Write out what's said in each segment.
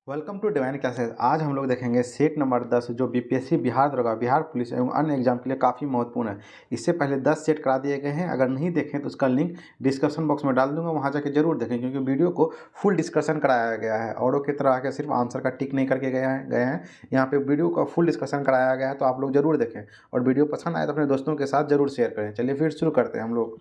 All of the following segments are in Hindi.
Welcome to divine classes. आज हम लोग देखेंगे सेट नंबर 10 जो बीपीएससी बिहार दरोगा, बिहार पुलिस एवं अन्य एग्जाम के लिए काफ़ी महत्वपूर्ण है। इससे पहले 10 सेट करा दिए गए हैं। अगर नहीं देखें तो उसका लिंक डिस्क्रिप्शन बॉक्स में डाल दूंगा, वहां जाके जरूर देखें क्योंकि वीडियो को फुल डिस्कशन कराया गया है। औरों की तरह आके सिर्फ आंसर का टिक नहीं करके गए हैं। यहाँ पे वीडियो का फुल डिस्कशन कराया गया है, तो आप लोग जरूर देखें और वीडियो पसंद आए तो अपने दोस्तों के साथ जरूर शेयर करें। चलिए फिर शुरू करते हैं हम लोग।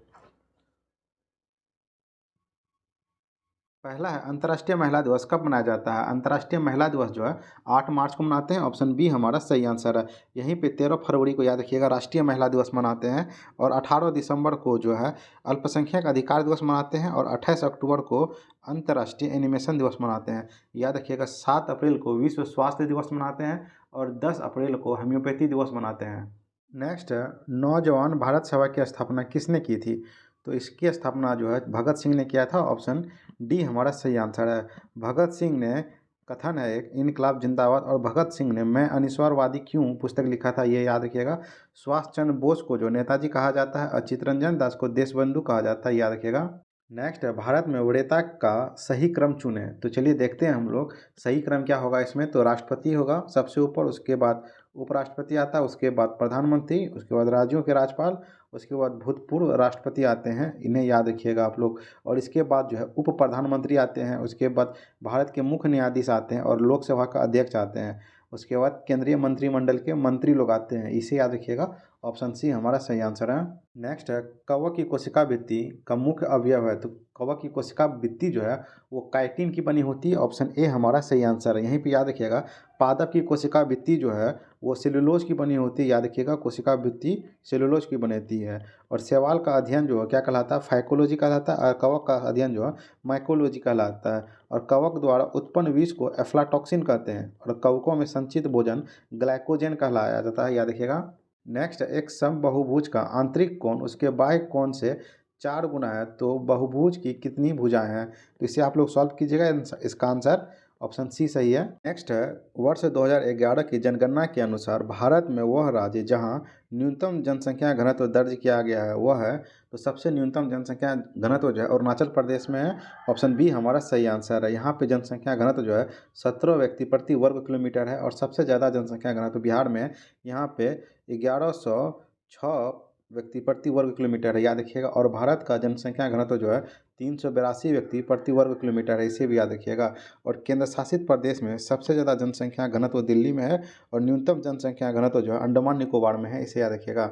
पहला है अंतर्राष्ट्रीय महिला दिवस कब मनाया जाता है। अंतर्राष्ट्रीय महिला दिवस जो है 8 मार्च को मनाते हैं। ऑप्शन बी हमारा सही आंसर है। यहीं पे 13 फरवरी को याद रखिएगा राष्ट्रीय महिला दिवस मनाते हैं और 18 दिसंबर को जो है अल्पसंख्यक अधिकार दिवस मनाते हैं और 28 अक्टूबर को अंतर्राष्ट्रीय एनिमेशन दिवस मनाते हैं। याद रखिएगा 7 अप्रैल को विश्व स्वास्थ्य दिवस मनाते हैं और 10 अप्रैल को होम्योपैथी दिवस मनाते हैं। नेक्स्ट है नौजवान भारत सभा की स्थापना किसने की थी। तो इसकी स्थापना जो है भगत सिंह ने किया था। ऑप्शन डी हमारा सही आंसर है। भगत सिंह ने कथन है एक इनकलाब जिंदाबाद और भगत सिंह ने मैं अनिश्वरवादी क्यों पुस्तक लिखा था, ये याद रखिएगा। सुभाष चंद्र बोस को जो नेताजी कहा जाता है और चित्तरंजन दास को देशबंधु कहा जाता है, याद रखिएगा। नेक्स्ट है भारत में वरीयता का सही क्रम चुने। तो चलिए देखते हैं हम लोग सही क्रम क्या होगा इसमें। तो राष्ट्रपति होगा सबसे ऊपर, उसके बाद उपराष्ट्रपति आता है, उसके बाद प्रधानमंत्री, उसके बाद राज्यों के राज्यपाल, उसके बाद भूतपूर्व राष्ट्रपति आते हैं, इन्हें याद रखिएगा आप लोग। और इसके बाद जो है उप प्रधानमंत्री आते हैं, उसके बाद भारत के मुख्य न्यायाधीश आते हैं और लोकसभा का अध्यक्ष आते हैं। उसके बाद केंद्रीय मंत्रिमंडल के मंत्री लोग आते हैं, इसे याद रखिएगा। ऑप्शन सी हमारा सही आंसर है। नेक्स्ट है कवक की कोशिका भित्ति का मुख्य अवयव है। तो कवक की कोशिका भित्ति जो है वो काइटिन की बनी होती है। ऑप्शन ए हमारा सही आंसर है। यहीं पे याद रखिएगा पादप की कोशिका भित्ति जो है वो सेलुलोज की बनी होती है। याद रखिएगा कोशिका भित्ति सेलुलोज की बनती है। और शैवाल का अध्ययन जो है क्या कहलाता है, फाइकोलॉजी कहलाता है। और कवक का अध्ययन जो है माइकोलॉजी कहलाता है। और कवक द्वारा उत्पन्न विष को एफ्लाटॉक्सिन कहते हैं और कवकों में संचित भोजन ग्लाइकोजन कहलाया जाता है, याद रखिएगा। नेक्स्ट एक समबाहुभुज का आंतरिक कोण उसके बाह्य कोण से 4 गुना है। तो बहुभुज की कितनी भुजाएं हैं, तो इसे आप लोग सॉल्व कीजिएगा। इसका आंसर ऑप्शन सी सही है। नेक्स्ट है वर्ष 2011 की जनगणना के अनुसार भारत में वह राज्य जहां न्यूनतम जनसंख्या घनत्व दर्ज किया गया है वह है। तो सबसे न्यूनतम जनसंख्या घनत्व जो है अरुणाचल प्रदेश में है। ऑप्शन बी हमारा सही आंसर है। यहाँ पे जनसंख्या घनत्व जो है 17 व्यक्ति प्रति वर्ग किलोमीटर है और सबसे ज़्यादा जनसंख्या घनत्व बिहार में है। यहाँ पे 1106 व्यक्ति प्रति वर्ग किलोमीटर है, याद रखिएगा। और भारत का जनसंख्या घनत्व जो है 382 व्यक्ति प्रति वर्ग किलोमीटर है, इसे भी याद रखिएगा। और केंद्र शासित प्रदेश में सबसे ज़्यादा जनसंख्या घनत्व दिल्ली में है और न्यूनतम जनसंख्या घनत्व जो है अंडमान निकोबार में है, इसे याद रखिएगा।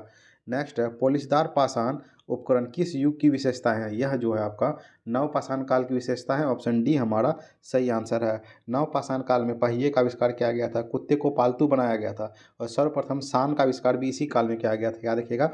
नेक्स्ट है पॉलिशदार पाषाण उपकरण किस युग की विशेषता है। यह जो है आपका नवपाषाण काल की विशेषता है। ऑप्शन डी हमारा सही आंसर है। नवपाषाण काल में पहिए का आविष्कार किया गया था, कुत्ते को पालतू बनाया गया था और सर्वप्रथम सान का आविष्कार भी इसी काल में किया गया था, याद रखिएगा।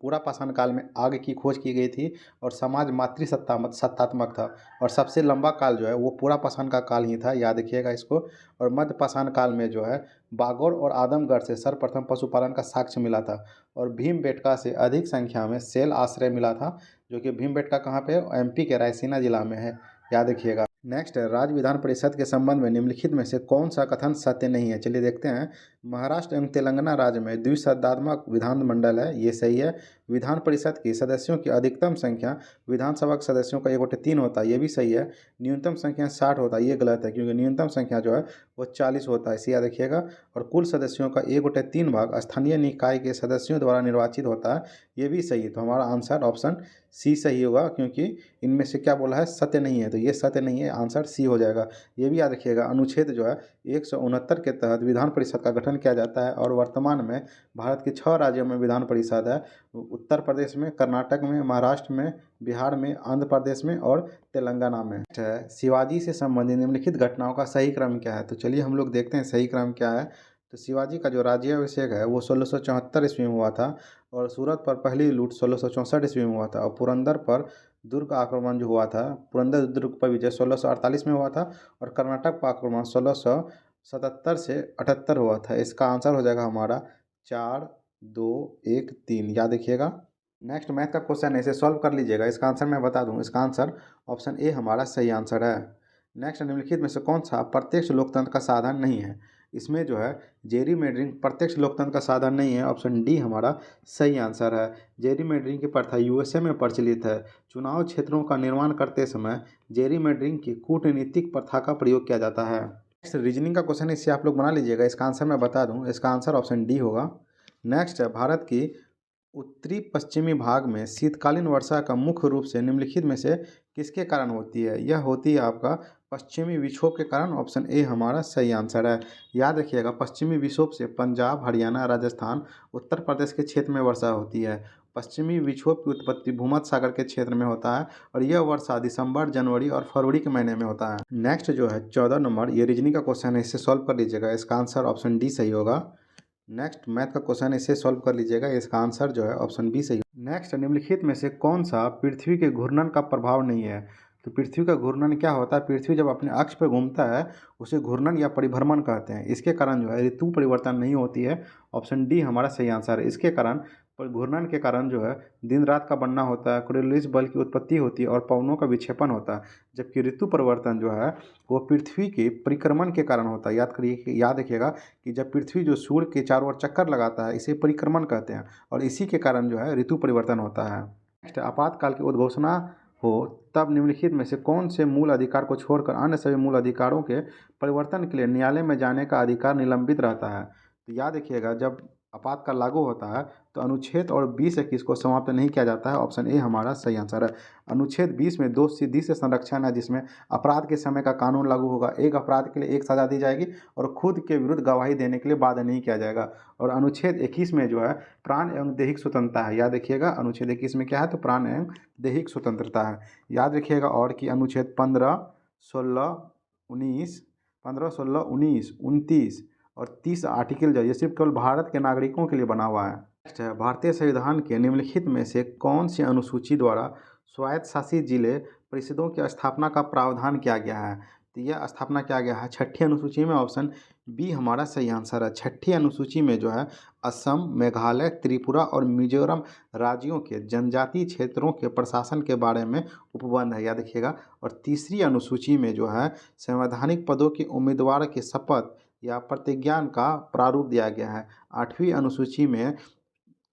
पूरा पाषाण काल में आग की खोज की गई थी और समाज सत्तात्मक था। और सबसे लंबा काल जो है वो पूरा पाषाण का काल ही था, याद रखिएगा इसको। और मध्य पाषाण काल में जो है बागोर और आदमगढ़ से सर्वप्रथम पशुपालन का साक्ष्य मिला था और भीमबेटका से अधिक संख्या में सेल आश्रय मिला था, जो कि भीमबेटका कहाँ पे है, एमपी के रायसीना जिला में है, याद रखिएगा। नेक्स्ट है राज्य विधान परिषद के संबंध में निम्नलिखित में से कौन सा कथन सत्य नहीं है। चलिए देखते हैं। महाराष्ट्र एवं तेलंगाना राज्य में द्विसदनात्मक विधानमंडल है, ये सही है। विधान परिषद की सदस्यों की अधिकतम संख्या विधानसभा के सदस्यों का 1/3 होता है, ये भी सही है। न्यूनतम संख्या 60 होता है, ये गलत है क्योंकि न्यूनतम संख्या जो है वो 40 होता है, इसे याद रखिएगा। और कुल सदस्यों का 1/3 भाग स्थानीय निकाय के सदस्यों द्वारा निर्वाचित होता है, ये भी सही है। तो हमारा आंसर ऑप्शन सी सही होगा क्योंकि इनमें से क्या बोला है, सत्य नहीं है, तो ये सत्य नहीं है, आंसर सी हो जाएगा। ये भी याद रखिएगा। अनुच्छेद जो है 169 के तहत विधान परिषद का गठन किया जाता है और वर्तमान में भारत के 6 राज्यों में विधान परिषद है। उत्तर प्रदेश में, कर्नाटक में, महाराष्ट्र में, बिहार में, आंध्र प्रदेश में और तेलंगाना में। है शिवाजी से संबंधित निम्नलिखित घटनाओं का सही क्रम क्या है। तो चलिए हम लोग देखते हैं सही क्रम क्या है। तो शिवाजी का जो राज्याभिषेक है वो 1674 ईस्वी में हुआ था और सूरत पर पहली लूट 1664 ईस्वी में हुआ था। और पुरंदर पर दुर्ग आक्रमण जो हुआ था, पुरंदर दुर्ग पर विजय 1648 में हुआ था। और कर्नाटक पर आक्रमण 1677 से 78 हुआ था। इसका आंसर हो जाएगा हमारा 4 2 1 3, याद रखिएगा। नेक्स्ट मैथ का क्वेश्चन है, इसे सॉल्व कर लीजिएगा। इसका आंसर मैं बता दूं, इसका आंसर ऑप्शन ए हमारा सही आंसर है। नेक्स्ट निम्नलिखित में से कौन सा प्रत्यक्ष लोकतंत्र का साधन नहीं है। इसमें जो है जेरीमेंडरिंग प्रत्यक्ष लोकतंत्र का साधन नहीं है। ऑप्शन डी हमारा सही आंसर है। जेरीमेंडरिंग की प्रथा यूएसए में प्रचलित है। चुनाव क्षेत्रों का निर्माण करते समय जेरीमेंडरिंग की कूटनीतिक प्रथा का प्रयोग किया जाता है। नेक्स्ट रीजनिंग का क्वेश्चन है, इससे आप लोग बना लीजिएगा। इसका आंसर मैं बता दूं, इसका आंसर ऑप्शन डी होगा। नेक्स्ट है, भारत की उत्तरी पश्चिमी भाग में शीतकालीन वर्षा का मुख्य रूप से निम्नलिखित में से किसके कारण होती है? यह होती है आपका पश्चिमी विक्षोभ के कारण। ऑप्शन ए हमारा सही आंसर है। याद रखिएगा, पश्चिमी विक्षोभ से पंजाब, हरियाणा, राजस्थान, उत्तर प्रदेश के क्षेत्र में वर्षा होती है। पश्चिमी विक्षोभ की उत्पत्ति भूमध्य सागर के क्षेत्र में होता है और यह वर्षा दिसंबर, जनवरी और फरवरी के महीने में होता है। नेक्स्ट जो है 14 नंबर, ये रीजनिंग का क्वेश्चन है, इसे सॉल्व कर लीजिएगा। इसका आंसर ऑप्शन डी सही होगा। नेक्स्ट मैथ का क्वेश्चन है, इसे सॉल्व कर लीजिएगा। इसका आंसर जो है ऑप्शन बी सही। नेक्स्ट, निम्नलिखित में से कौन सा पृथ्वी के घूर्णन का प्रभाव नहीं है? तो पृथ्वी का घूर्णन क्या होता है? पृथ्वी जब अपने अक्ष पर घूमता है उसे घूर्णन या परिभ्रमण कहते हैं। इसके कारण जो है ऋतु परिवर्तन नहीं होती है। ऑप्शन डी हमारा सही आंसर है। इसके कारण घूर्णन के कारण जो है दिन रात का बनना होता है, कोरियोलिस बल की उत्पत्ति होती है और पवनों का विक्षेपण होता है। जबकि ऋतु परिवर्तन जो है वो पृथ्वी के परिक्रमण के कारण होता है। याद रखिएगा कि जब पृथ्वी जो सूर्य के चारों ओर चक्कर लगाता है, इसे परिक्रमण कहते हैं और इसी के कारण जो है ऋतु परिवर्तन होता है। नेक्स्ट, आपातकाल की उद्घोषणा हो तब निम्नलिखित में से कौन से मूल अधिकार को छोड़कर अन्य सभी मूल अधिकारों के परिवर्तन के लिए न्यायालय में जाने का अधिकार निलंबित रहता है? तो याद रखिएगा, जब आपातकाल लागू होता है तो अनुच्छेद और 20-21 को समाप्त नहीं किया जाता है। ऑप्शन ए हमारा सही आंसर है। अनुच्छेद 20 में दोष सिद्धि से संरक्षण है, जिसमें अपराध के समय का कानून लागू होगा। एक अपराध के लिए एक सजा दी जाएगी और खुद के विरुद्ध गवाही देने के लिए बाध्य नहीं किया जाएगा। और अनुच्छेद 21 में जो है प्राण एवं दैहिक स्वतंत्रता है। याद रखिएगा, अनुच्छेद 21 में क्या है? तो प्राण एवं दैहिक स्वतंत्रता है। याद रखिएगा और कि अनुच्छेद 15, 16, 19, 15, 16, 19, 29 और 30 आर्टिकल जो है ये सिर्फ केवल भारत के नागरिकों के लिए बना हुआ है। नेक्स्ट है, भारतीय संविधान के निम्नलिखित में से कौन सी अनुसूची द्वारा स्वायत्त शासित जिले परिषदों की स्थापना का प्रावधान किया गया है? तो यह स्थापना किया गया है छठी अनुसूची में। ऑप्शन बी हमारा सही आंसर है। छठी अनुसूची में जो है असम, मेघालय, त्रिपुरा और मिजोरम राज्यों के जनजातीय क्षेत्रों के प्रशासन के बारे में उपबंध है। याद रखिएगा। और तीसरी अनुसूची में जो है संवैधानिक पदों के उम्मीदवार के शपथ या प्रतिज्ञान का प्रारूप दिया गया है।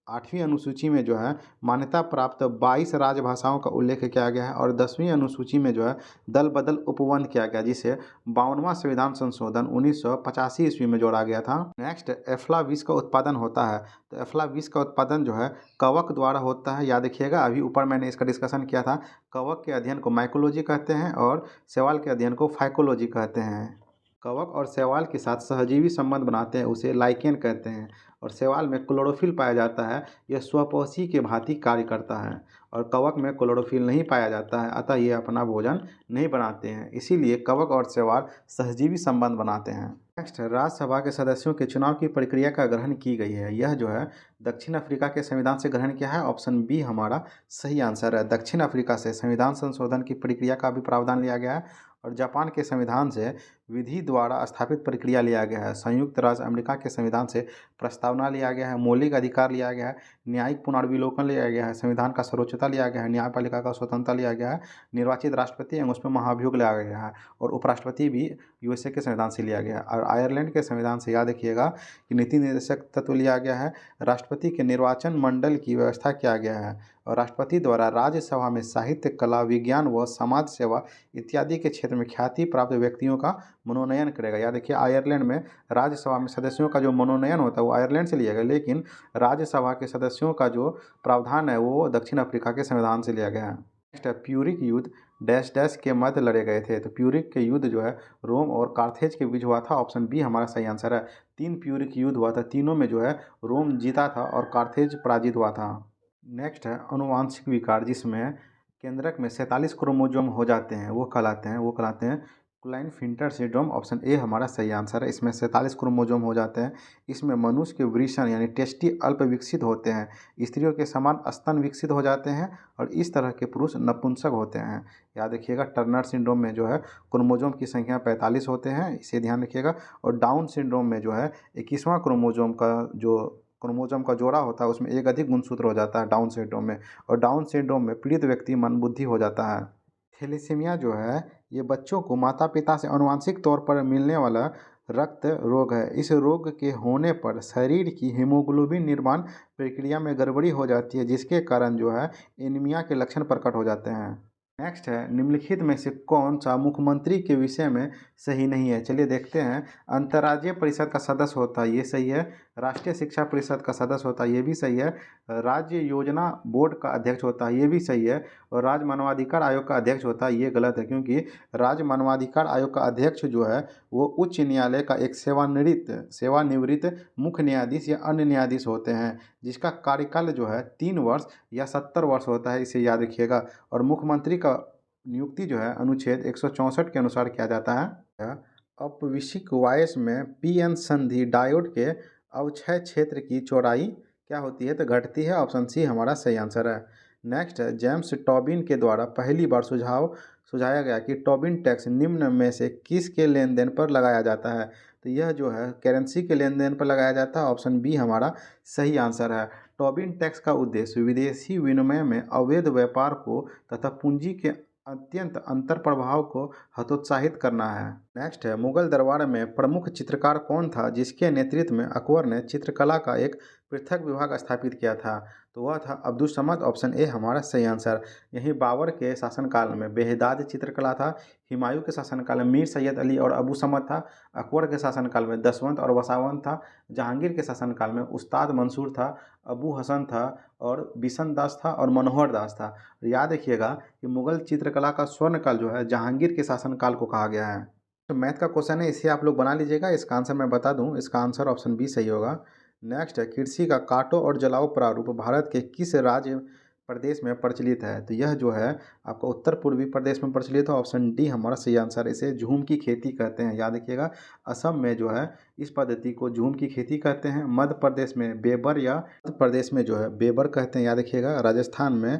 आठवीं अनुसूची में जो है मान्यता प्राप्त 22 राजभाषाओं का उल्लेख किया गया है और 10वीं अनुसूची में जो है दल बदल उपबंध किया गया, जिसे 52वां संविधान संशोधन 1985 ईस्वी में जोड़ा गया था। नेक्स्ट, एफ्ला विष का उत्पादन होता है। तो एफ्ला विष का उत्पादन जो है कवक द्वारा होता है। याद रखिएगा, अभी ऊपर मैंने इसका डिस्कशन किया था। कवक के अध्ययन को माइकोलॉजी कहते हैं और शैवाल के अध्ययन को फाइकोलॉजी कहते हैं। कवक और शैवाल के साथ सहजीवी संबंध बनाते हैं, उसे लाइकेन कहते हैं। और शैवाल में क्लोरोफिल पाया जाता है, यह स्वपोषी के भांति कार्य करता है। और कवक में क्लोरोफिल नहीं पाया जाता है, अतः ये अपना भोजन नहीं बनाते हैं। इसीलिए कवक और शैवाल सहजीवी संबंध बनाते हैं। नेक्स्ट, राज्यसभा के सदस्यों के चुनाव की प्रक्रिया का ग्रहण की गई है। यह जो है दक्षिण अफ्रीका के संविधान से ग्रहण किया है। ऑप्शन बी हमारा सही आंसर है। दक्षिण अफ्रीका से संविधान संशोधन की प्रक्रिया का भी प्रावधान लिया गया है और जापान के संविधान से विधि द्वारा स्थापित प्रक्रिया लिया गया है। संयुक्त राज्य अमेरिका के संविधान से प्रस्तावना लिया गया है, मौलिक अधिकार लिया गया है, न्यायिक पुनर्विलोकन लिया गया है, संविधान का सर्वोच्चता लिया गया है, न्यायपालिका का स्वतंत्रता लिया गया है, निर्वाचित राष्ट्रपति एवं उसमें महाभियोग लिया गया है और उपराष्ट्रपति भी यूएसए के संविधान से लिया गया है। और आयरलैंड के संविधान से याद रखिएगा कि नीति निर्देशक तत्व लिया गया है, राष्ट्रपति के निर्वाचन मंडल की व्यवस्था किया गया है और राष्ट्रपति द्वारा राज्यसभा में साहित्य, कला, विज्ञान व समाज सेवा इत्यादि के क्षेत्र में ख्याति प्राप्त व्यक्तियों का मनोनयन करेगा। याद रखिए, आयरलैंड में राज्यसभा में सदस्यों का जो मनोनयन होता है वो आयरलैंड से लिया गया, लेकिन राज्यसभा के सदस्यों का जो प्रावधान है वो दक्षिण अफ्रीका के संविधान से लिया गया है। नेक्स्ट है, प्यूरिक युद्ध डैश डैश के मध्य लड़े गए थे। तो प्यूरिक के युद्ध जो है रोम और कार्थेज के बीच हुआ था। ऑप्शन बी हमारा सही आंसर है। 3 प्यूरिक युद्ध हुआ था, तीनों में जो है रोम जीता था और कार्थेज पराजित हुआ था। नेक्स्ट है अनुवांशिक विकार, जिसमें केंद्रक में 47 क्रोमोसोम हो जाते हैं, वो कहलाते हैं क्लाइनफिल्टर सिंड्रोम। ऑप्शन ए हमारा सही आंसर है। इसमें 47 क्रोमोसोम हो जाते हैं। इसमें मनुष्य के वृषण यानी टेस्टी अल्प विकसित होते हैं, स्त्रियों के समान स्तन विकसित हो जाते हैं और इस तरह के पुरुष नपुंसक होते हैं। याद रखिएगा, टर्नर सिंड्रोम में जो है क्रोमोसोम की संख्या 45 होते हैं, इसे ध्यान रखिएगा। और डाउन सिंड्रोम में जो है 21वां क्रोमोसोम का जोड़ा होता है, उसमें एक अधिक गुणसूत्र हो जाता है डाउन सिंड्रोम में। और डाउन सिंड्रोम में पीड़ित व्यक्ति मंदबुद्धि हो जाता है। थैलेसीमिया जो है ये बच्चों को माता पिता से आनुवंशिक तौर पर मिलने वाला रक्त रोग है। इस रोग के होने पर शरीर की हीमोग्लोबिन निर्माण प्रक्रिया में गड़बड़ी हो जाती है, जिसके कारण जो है एनीमिया के लक्षण प्रकट हो जाते हैं। नेक्स्ट है, निम्नलिखित में से कौन सा मुख्यमंत्री के विषय में सही नहीं है? चलिए देखते हैं। अंतर्राज्यीय परिषद का सदस्य होता है, ये सही है। राष्ट्रीय शिक्षा परिषद का सदस्य होता है, ये भी सही है। राज्य योजना बोर्ड का अध्यक्ष होता है, ये भी सही है। और राज्य मानवाधिकार आयोग का अध्यक्ष होता है, ये गलत है, क्योंकि राज्य मानवाधिकार आयोग का अध्यक्ष जो है वो उच्च न्यायालय का एक सेवानिवृत्त मुख्य न्यायाधीश या अन्य न्यायाधीश होते हैं, जिसका कार्यकाल जो है 3 वर्ष या 70 वर्ष होता है, इसे याद रखिएगा। और मुख्यमंत्री का नियुक्ति जो है अनुच्छेद 164 के अनुसार किया जाता है। अपविशिक वॉइस में पीएन संधि डायोड के अवक्षय क्षेत्र की चौड़ाई क्या होती है? तो घटती है। ऑप्शन सी हमारा सही आंसर है। नेक्स्ट है, जेम्स टॉबिन के द्वारा पहली बार सुझाया गया कि टोबिन टैक्स निम्न में से किसके लेन देन पर लगाया जाता है? तो यह जो है करेंसी के लेन देन पर लगाया जाता है। ऑप्शन बी हमारा सही आंसर है। टोबिन टैक्स का उद्देश्य विदेशी विनिमय में अवैध व्यापार को तथा पूंजी के अत्यंत अंतर प्रभाव को हतोत्साहित करना है। नेक्स्ट है, मुगल दरबार में प्रमुख चित्रकार कौन था जिसके नेतृत्व में अकबर ने चित्रकला का एक पृथक विभाग स्थापित किया था? तो वह था अब्दुल समद। ऑप्शन ए हमारा सही आंसर। यही बाबर के शासनकाल में बेहदाद चित्रकला था। हुमायूं के शासनकाल में मीर सैयद अली और अबू समद था। अकबर के शासनकाल में दसवंत और वसावंत था। जहांगीर के शासनकाल में उस्ताद मंसूर था, अबू हसन था और बिशन दास था और मनोहर दास था। याद रखिएगा कि मुगल चित्रकला का स्वर्णकाल जो है जहांगीर के शासनकाल को कहा गया है। तो मैथ का क्वेश्चन है, इसे आप लोग बना लीजिएगा। इसका आंसर मैं बता दूं, इसका आंसर ऑप्शन बी सही होगा। नेक्स्ट है, कृषि का काटो और जलाओ प्रारूप भारत के किस राज्य प्रदेश में प्रचलित है? तो यह जो है आपका उत्तर पूर्वी प्रदेश में प्रचलित है। ऑप्शन डी हमारा सही आंसर। इसे झूम की खेती कहते हैं, याद रखिएगा। असम में जो है इस पद्धति को झूम की खेती कहते हैं। मध्य प्रदेश में बेबर या मध्य प्रदेश में जो है बेबर कहते हैं, याद रखिएगा। राजस्थान में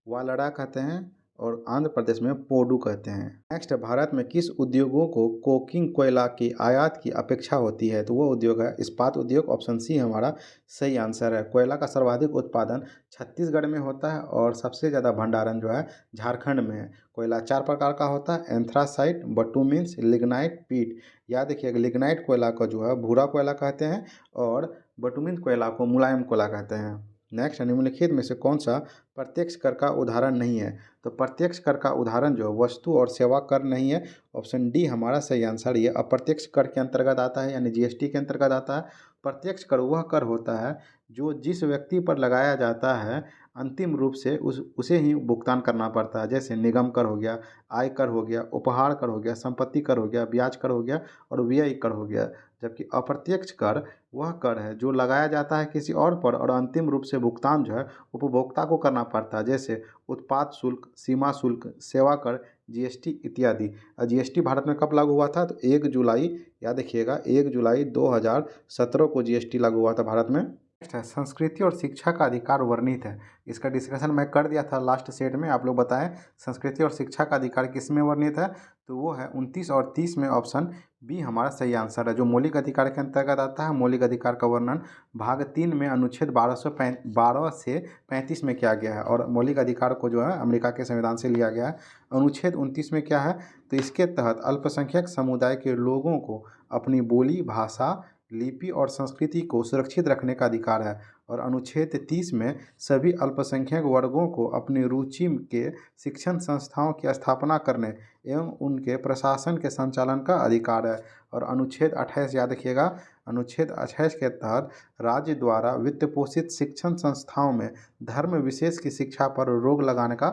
वालड़ा कहते हैं और आंध्र प्रदेश में पोडू कहते हैं। नेक्स्ट, भारत में किस उद्योगों को कोकिंग कोयला की आयात की अपेक्षा होती है? तो वो उद्योग है इस्पात उद्योग। ऑप्शन सी हमारा सही आंसर है। कोयला का सर्वाधिक उत्पादन छत्तीसगढ़ में होता है और सबसे ज़्यादा भंडारण जो है झारखंड में है। कोयला 4 प्रकार का होता है, एंथ्रासाइट, बटुमिन्स, लिग्नाइट, पीट। याद रखिएगा, लिग्नाइट कोयला को जो है भूरा कोयला कहते हैं और बटुमिन कोयला को मुलायम कोयला कहते हैं। नेक्स्ट, निम्नलिखित में से कौन सा प्रत्यक्ष कर का उदाहरण नहीं है? तो प्रत्यक्ष कर का उदाहरण जो वस्तु और सेवा कर नहीं है। ऑप्शन डी हमारा सही आंसर। ये अप्रत्यक्ष कर के अंतर्गत आता है, यानी जीएसटी के अंतर्गत आता है। प्रत्यक्ष कर वह कर होता है जो जिस व्यक्ति पर लगाया जाता है अंतिम रूप से उसे ही भुगतान करना पड़ता है। जैसे निगम कर हो गया, आय कर हो गया, उपहार कर हो गया, संपत्ति कर हो गया, ब्याज कर हो गया और व्यय कर हो गया। जबकि अप्रत्यक्ष कर वह कर है जो लगाया जाता है किसी और पर और अंतिम रूप से भुगतान जो है उपभोक्ता को करना पड़ता है। जैसे उत्पाद शुल्क, सीमा शुल्क, सेवा कर, जीएसटी इत्यादि। जीएसटी भारत में कब लागू हुआ था? तो 1 जुलाई, याद रखिएगा, 1 जुलाई 2017 को जीएसटी लागू हुआ था भारत में। नेक्स्ट है, संस्कृति और शिक्षा का अधिकार वर्णित है। इसका डिस्कशन मैं कर दिया था लास्ट सेट में। आप लोग बताएं संस्कृति और शिक्षा का अधिकार किस में वर्णित है? तो वो है 29 और 30 में। ऑप्शन बी हमारा सही आंसर है। जो मौलिक अधिकार के अंतर्गत आता है, मौलिक अधिकार का वर्णन भाग 3 में अनुच्छेद 12 से 35 में किया गया है और मौलिक अधिकार को जो है अमेरिका के संविधान से लिया गया है। अनुच्छेद 29 में क्या है? तो इसके तहत अल्पसंख्यक समुदाय के लोगों को अपनी बोली, भाषा, लिपि और संस्कृति को सुरक्षित रखने का अधिकार है। और अनुच्छेद 30 में सभी अल्पसंख्यक वर्गों को अपनी रुचि के शिक्षण संस्थाओं की स्थापना करने एवं उनके प्रशासन के संचालन का अधिकार है। और अनुच्छेद 28 याद रखिएगा, अनुच्छेद 28 के तहत राज्य द्वारा वित्त पोषित शिक्षण संस्थाओं में धर्म विशेष की शिक्षा पर रोक लगाने का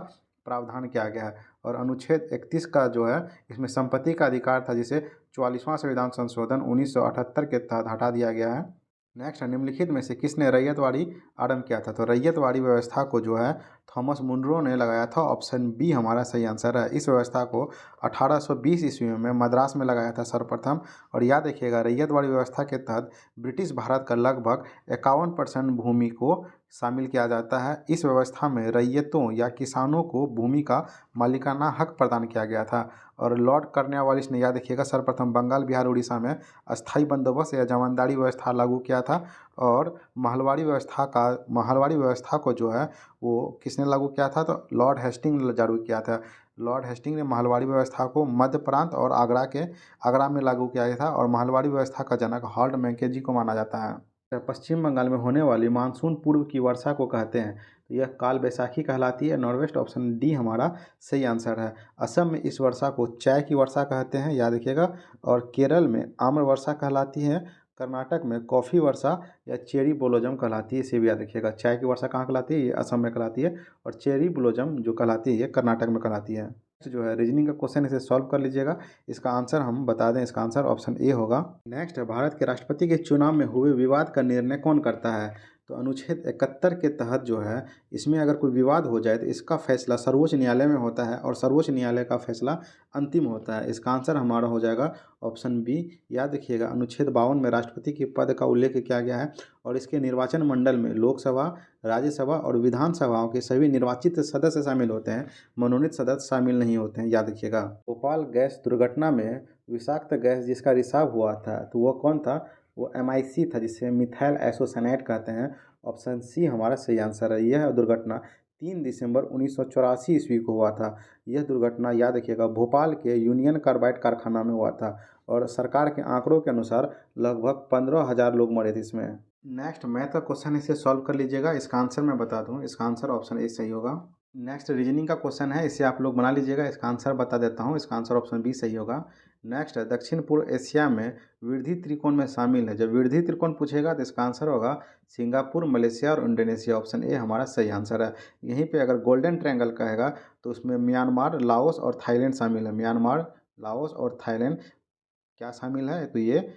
प्रावधान किया गया है। और अनुच्छेद 31 का जो है इसमें संपत्ति का अधिकार था, जिसे 44वां संविधान संशोधन 1978 के तहत हटा दिया गया है। नेक्स्ट, निम्नलिखित में से किसने रैयतवाड़ी आरंभ किया था? तो रैयतवाड़ी व्यवस्था को जो है थॉमस मुनरो ने लगाया था। ऑप्शन बी हमारा सही आंसर है। इस व्यवस्था को 1820 ईस्वी में मद्रास में लगाया था सर्वप्रथम। और याद रखिएगा, रैयतवाड़ी व्यवस्था के तहत ब्रिटिश भारत का लगभग 51% भूमि को शामिल किया जाता है। इस व्यवस्था में रैयतों या किसानों को भूमि का मालिकाना हक प्रदान किया गया था। और लॉर्ड कॉर्नवालिस ने, याद रखिएगा, सर्वप्रथम बंगाल, बिहार, उड़ीसा में अस्थायी बंदोबस्त या जमानदारी व्यवस्था लागू किया था। और महलवाड़ी व्यवस्था को जो है वो किसने लागू किया था? तो लॉर्ड हेस्टिंग ने लागू किया था। लॉर्ड हेस्टिंग ने महलवाड़ी व्यवस्था को मध्य प्रांत और आगरा में लागू किया गया था। और महलवाड़ी व्यवस्था का जनक हॉल्ट मैकेंजी को माना जाता है। पश्चिम बंगाल में होने वाली मानसून पूर्व की वर्षा को कहते हैं, तो यह काल बैसाखी कहलाती है। नॉर्वेस्ट ऑप्शन डी हमारा सही आंसर है। असम में इस वर्षा को चाय की वर्षा कहते हैं, याद रखिएगा। और केरल में आम्र वर्षा कहलाती है। कर्नाटक में कॉफ़ी वर्षा या चेरी ब्लोजम कहलाती है, इसे भी याद रखिएगा। चाय की वर्षा कहाँ कहलाती है? ये असम में कहलाती है। और चेरी ब्लोजम जो कहलाती है ये कर्नाटक में कहलाती है। जो है रीजनिंग का क्वेश्चन, इसे सॉल्व कर लीजिएगा। इसका आंसर हम बता दें, इसका आंसर ऑप्शन ए होगा। नेक्स्ट है, भारत के राष्ट्रपति के चुनाव में हुए विवाद का निर्णय कौन करता है? तो अनुच्छेद 71 के तहत जो है इसमें अगर कोई विवाद हो जाए तो इसका फैसला सर्वोच्च न्यायालय में होता है और सर्वोच्च न्यायालय का फैसला अंतिम होता है। इसका आंसर हमारा हो जाएगा ऑप्शन बी। याद रखिएगा, अनुच्छेद 52 में राष्ट्रपति के पद का उल्लेख किया गया है और इसके निर्वाचन मंडल में लोकसभा, राज्यसभा और विधानसभाओं के सभी निर्वाचित सदस्य शामिल होते हैं, मनोनीत सदस्य शामिल नहीं होते हैं, याद रखिएगा। भोपाल गैस दुर्घटना में विषाक्त गैस जिसका रिसाव हुआ था तो वो कौन था? वो MIC था, जिसे मिथाइल आइसोसाइनेट कहते हैं। ऑप्शन सी हमारा सही आंसर है। यह दुर्घटना 3 दिसंबर 1984 ईस्वी को हुआ था। यह दुर्घटना याद रखिएगा भोपाल के यूनियन कार्बाइड कारखाना में हुआ था और सरकार के आंकड़ों के अनुसार लगभग 15,000 लोग मरे थे इसमें। नेक्स्ट मैथ का क्वेश्चन, इसे सॉल्व कर लीजिएगा। इसका आंसर मैं बता दूं, इसका आंसर ऑप्शन ए सही होगा। नेक्स्ट रीजनिंग का क्वेश्चन है, इसे आप लोग बना लीजिएगा। इसका आंसर बता देता हूं, इसका आंसर ऑप्शन बी सही होगा। नेक्स्ट है, दक्षिण पूर्व एशिया में वृद्धि त्रिकोण में शामिल है। जब वृद्धि त्रिकोण पूछेगा तो इसका आंसर होगा सिंगापुर, मलेशिया और इंडोनेशिया। ऑप्शन ए हमारा सही आंसर है। यहीं पे अगर गोल्डन ट्रायंगल कहेगा तो उसमें म्यांमार, लाओस और थाईलैंड शामिल है। म्यांमार, लाओस और थाईलैंड क्या शामिल है? तो ये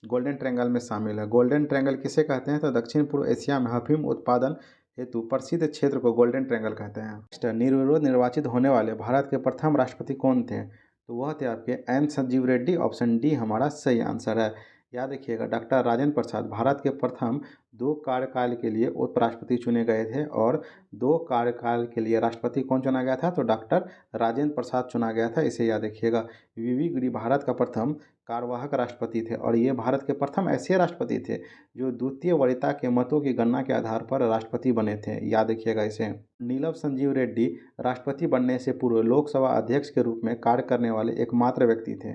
गोल्डन ट्रायंगल में शामिल है। गोल्डन ट्रायंगल किसे कहते हैं? तो दक्षिण पूर्व एशिया में अफीम उत्पादन हेतु प्रसिद्ध क्षेत्र को गोल्डन ट्रायंगल कहते हैं। नेक्स्ट, निर्विरोध निर्वाचित होने वाले भारत के प्रथम राष्ट्रपति कौन थे? तो वह थे आपके N Sanjiva Reddy. Option D हमारा सही आंसर है। याद रखिएगा, डॉक्टर राजेंद्र प्रसाद भारत के प्रथम 2 कार्यकाल के लिए उपराष्ट्रपति चुने गए थे और 2 कार्यकाल के लिए राष्ट्रपति कौन चुना गया था? तो डॉक्टर राजेंद्र प्रसाद चुना गया था, इसे याद रखिएगा। वीवी गिरी भारत का प्रथम कार्यवाहक राष्ट्रपति थे और ये भारत के प्रथम ऐसे राष्ट्रपति थे जो द्वितीय वरीयता के मतों की गणना के आधार पर राष्ट्रपति बने थे, याद रखिएगा इसे। नीलम संजीव रेड्डी राष्ट्रपति बनने से पूर्व लोकसभा अध्यक्ष के रूप में कार्य करने वाले एकमात्र व्यक्ति थे,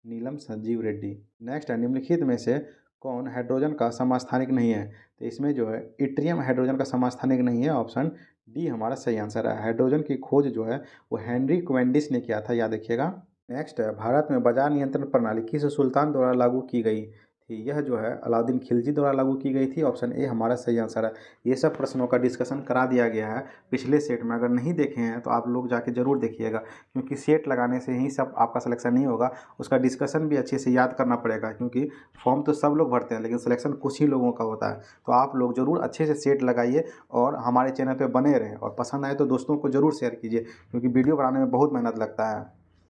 नीलम संजीव रेड्डी। नेक्स्ट है, निम्नलिखित में से कौन हाइड्रोजन का समस्थानिक नहीं है? तो इसमें जो है इट्रियम हाइड्रोजन का समस्थानिक नहीं है। ऑप्शन डी हमारा सही आंसर है। हाइड्रोजन की खोज जो है वो हेनरी क्वेंडिस ने किया था, याद रखिएगा। नेक्स्ट है, भारत में बाजार नियंत्रण प्रणाली किस सुल्तान द्वारा लागू की गई थी? यह जो है अलाउद्दीन खिलजी द्वारा लागू की गई थी। ऑप्शन ए हमारा सही आंसर है। ये सब प्रश्नों का डिस्कशन करा दिया गया है पिछले सेट में। अगर नहीं देखे हैं तो आप लोग जाके जरूर देखिएगा, क्योंकि सेट लगाने से ही सब आपका सिलेक्शन नहीं होगा, उसका डिस्कशन भी अच्छे से याद करना पड़ेगा। क्योंकि फॉर्म तो सब लोग भरते हैं लेकिन सिलेक्शन कुछ ही लोगों का होता है। तो आप लोग जरूर अच्छे से सेट लगाइए और हमारे चैनल पर बने रहें, और पसंद आए तो दोस्तों को जरूर शेयर कीजिए, क्योंकि वीडियो बनाने में बहुत मेहनत लगता है।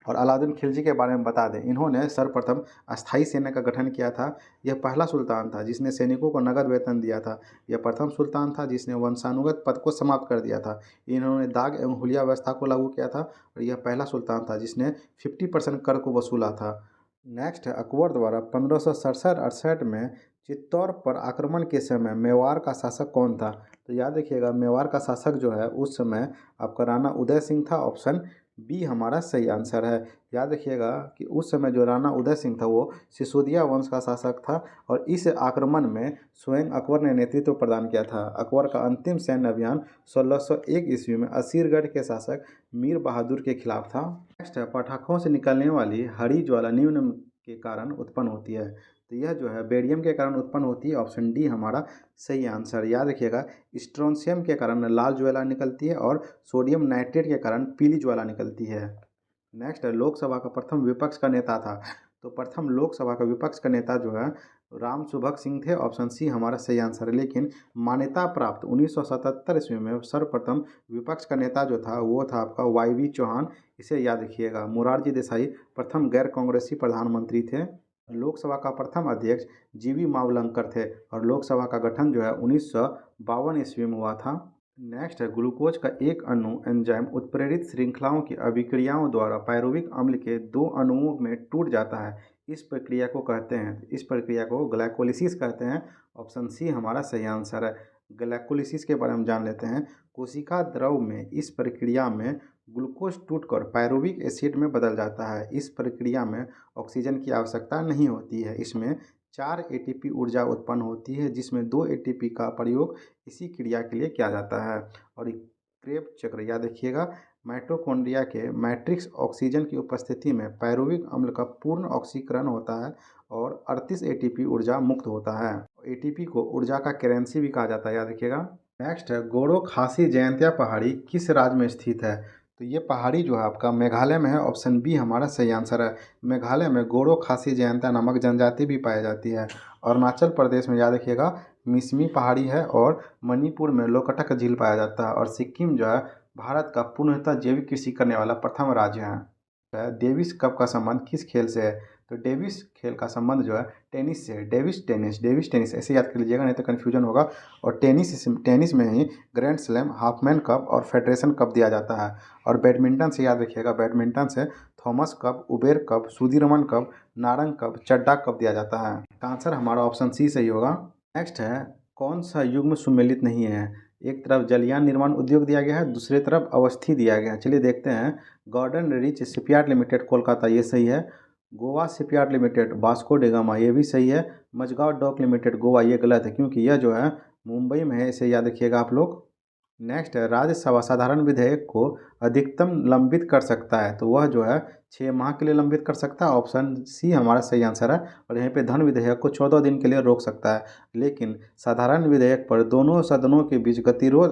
और अलाउद्दीन खिलजी के बारे में बता दें, इन्होंने सर्वप्रथम अस्थायी सेना का गठन किया था। यह पहला सुल्तान था जिसने सैनिकों को नगद वेतन दिया था। यह प्रथम सुल्तान था जिसने वंशानुगत पद को समाप्त कर दिया था। इन्होंने दाग एवं हुलिया व्यवस्था को लागू किया था और यह पहला सुल्तान था जिसने 50% कर को वसूला था। नेक्स्ट है, अकबर द्वारा 1567-68 में चित्तौड़ पर आक्रमण के समय मेवाड़ का शासक कौन था? तो याद रखिएगा, मेवाड़ का शासक जो है उस समय आपका राणा उदय सिंह था। ऑप्शन बी हमारा सही आंसर है। याद रखिएगा कि उस समय जो राणा उदय सिंह था वो सिसोदिया वंश का शासक था और इस आक्रमण में स्वयं अकबर ने नेतृत्व प्रदान किया था। अकबर का अंतिम सैन्य अभियान 1601 ईस्वी में असीरगढ़ के शासक मीर बहादुर के खिलाफ था। नेक्स्ट है, पटाखों से निकलने वाली हरी ज्वाला निम्न के कारण उत्पन्न होती है। तो यह जो है बेरियम के कारण उत्पन्न होती है। ऑप्शन डी हमारा सही आंसर। याद रखिएगा, स्ट्रोंशियम के कारण लाल ज्वाला निकलती है और सोडियम नाइट्रेट के कारण पीली ज्वाला निकलती है। नेक्स्ट है, लोकसभा का प्रथम विपक्ष का नेता था। तो प्रथम लोकसभा का विपक्ष का नेता जो है राम सुभग सिंह थे। ऑप्शन सी हमारा सही आंसर है। लेकिन मान्यता प्राप्त 1977 ईस्वी में सर्वप्रथम विपक्ष का नेता जो था वो था आपका YV चौहान, इसे याद रखिएगा। मोरारजी देसाई प्रथम गैर कांग्रेसी प्रधानमंत्री थे। लोकसभा का प्रथम अध्यक्ष GV मावलंकर थे और लोकसभा का गठन जो है 1952 ईस्वी में हुआ था। नेक्स्ट है, ग्लूकोज का एक अणु एंजाइम उत्प्रेरित श्रृंखलाओं की अभिक्रियाओं द्वारा पायरुविक अम्ल के 2 अणुओं में टूट जाता है। इस प्रक्रिया को कहते हैं, इस प्रक्रिया को ग्लाइकोलिसिस कहते हैं। ऑप्शन सी हमारा सही आंसर है। ग्लाइकोलिसिस के बारे में जान लेते हैं। कोशिका द्रव में इस प्रक्रिया में ग्लूकोज टूटकर पायरुविक एसिड में बदल जाता है। इस प्रक्रिया में ऑक्सीजन की आवश्यकता नहीं होती है। इसमें 4 एटीपी ऊर्जा उत्पन्न होती है, जिसमें 2 एटीपी का प्रयोग इसी क्रिया के लिए किया जाता है। और क्रेब चक्र याद रखिएगा, माइटोकॉन्ड्रिया के मैट्रिक्स ऑक्सीजन की उपस्थिति में पायरुविक अम्ल का पूर्ण ऑक्सीकरण होता है और 38 एटीपी ऊर्जा मुक्त होता है। एटीपी को ऊर्जा का करेंसी भी कहा जाता है, याद रखिएगा। नेक्स्ट है गोरो खासी जयंतिया पहाड़ी किस राज्य में स्थित है? तो ये पहाड़ी जो है आपका मेघालय में है। ऑप्शन बी हमारा सही आंसर है। मेघालय में गोरो खासी जयंतिया नामक जनजाति भी पाई जाती है। अरुणाचल प्रदेश में याद रखिएगा मिसमी पहाड़ी है और मणिपुर में लोकटक झील पाया जाता है। और सिक्किम जो है भारत का पूर्णतः जैविक कृषि करने वाला प्रथम राज्य है। डेविस कप का संबंध किस खेल से है? तो डेविस खेल का संबंध जो है टेनिस से है। डेविस टेनिस ऐसे याद कर लीजिएगा, नहीं तो कन्फ्यूजन होगा। और टेनिस में ही ग्रैंड स्लैम, हाफमैन कप और फेडरेशन कप दिया जाता है। और बैडमिंटन से याद रखिएगा, बैडमिंटन से Thomas cup, Uber cup, Sudirman cup, Narang cup, Chadda cup दिया जाता है। आंसर हमारा ऑप्शन सी सही होगा। नेक्स्ट है कौन सा युग्म सुमेलित नहीं है? एक तरफ जलयान निर्माण उद्योग दिया गया है, दूसरी तरफ अवस्थी दिया गया है। चलिए देखते हैं। Garden Reach shipyard limited Kolkata, ये सही है। गोवा शिपयार्ड लिमिटेड वास्को डिगामा, ये भी सही है। मझगांव डॉक लिमिटेड गोवा, ये गलत है क्योंकि यह जो है मुंबई में है, इसे याद रखिएगा आप लोग। नेक्स्ट है राज्यसभा साधारण विधेयक को अधिकतम लंबित कर सकता है, तो वह जो है 6 माह के लिए लंबित कर सकता है। ऑप्शन सी हमारा सही आंसर है। और यहाँ पे धन विधेयक को 14 दिन के लिए रोक सकता है। लेकिन साधारण विधेयक पर दोनों सदनों के बीच गतिरोध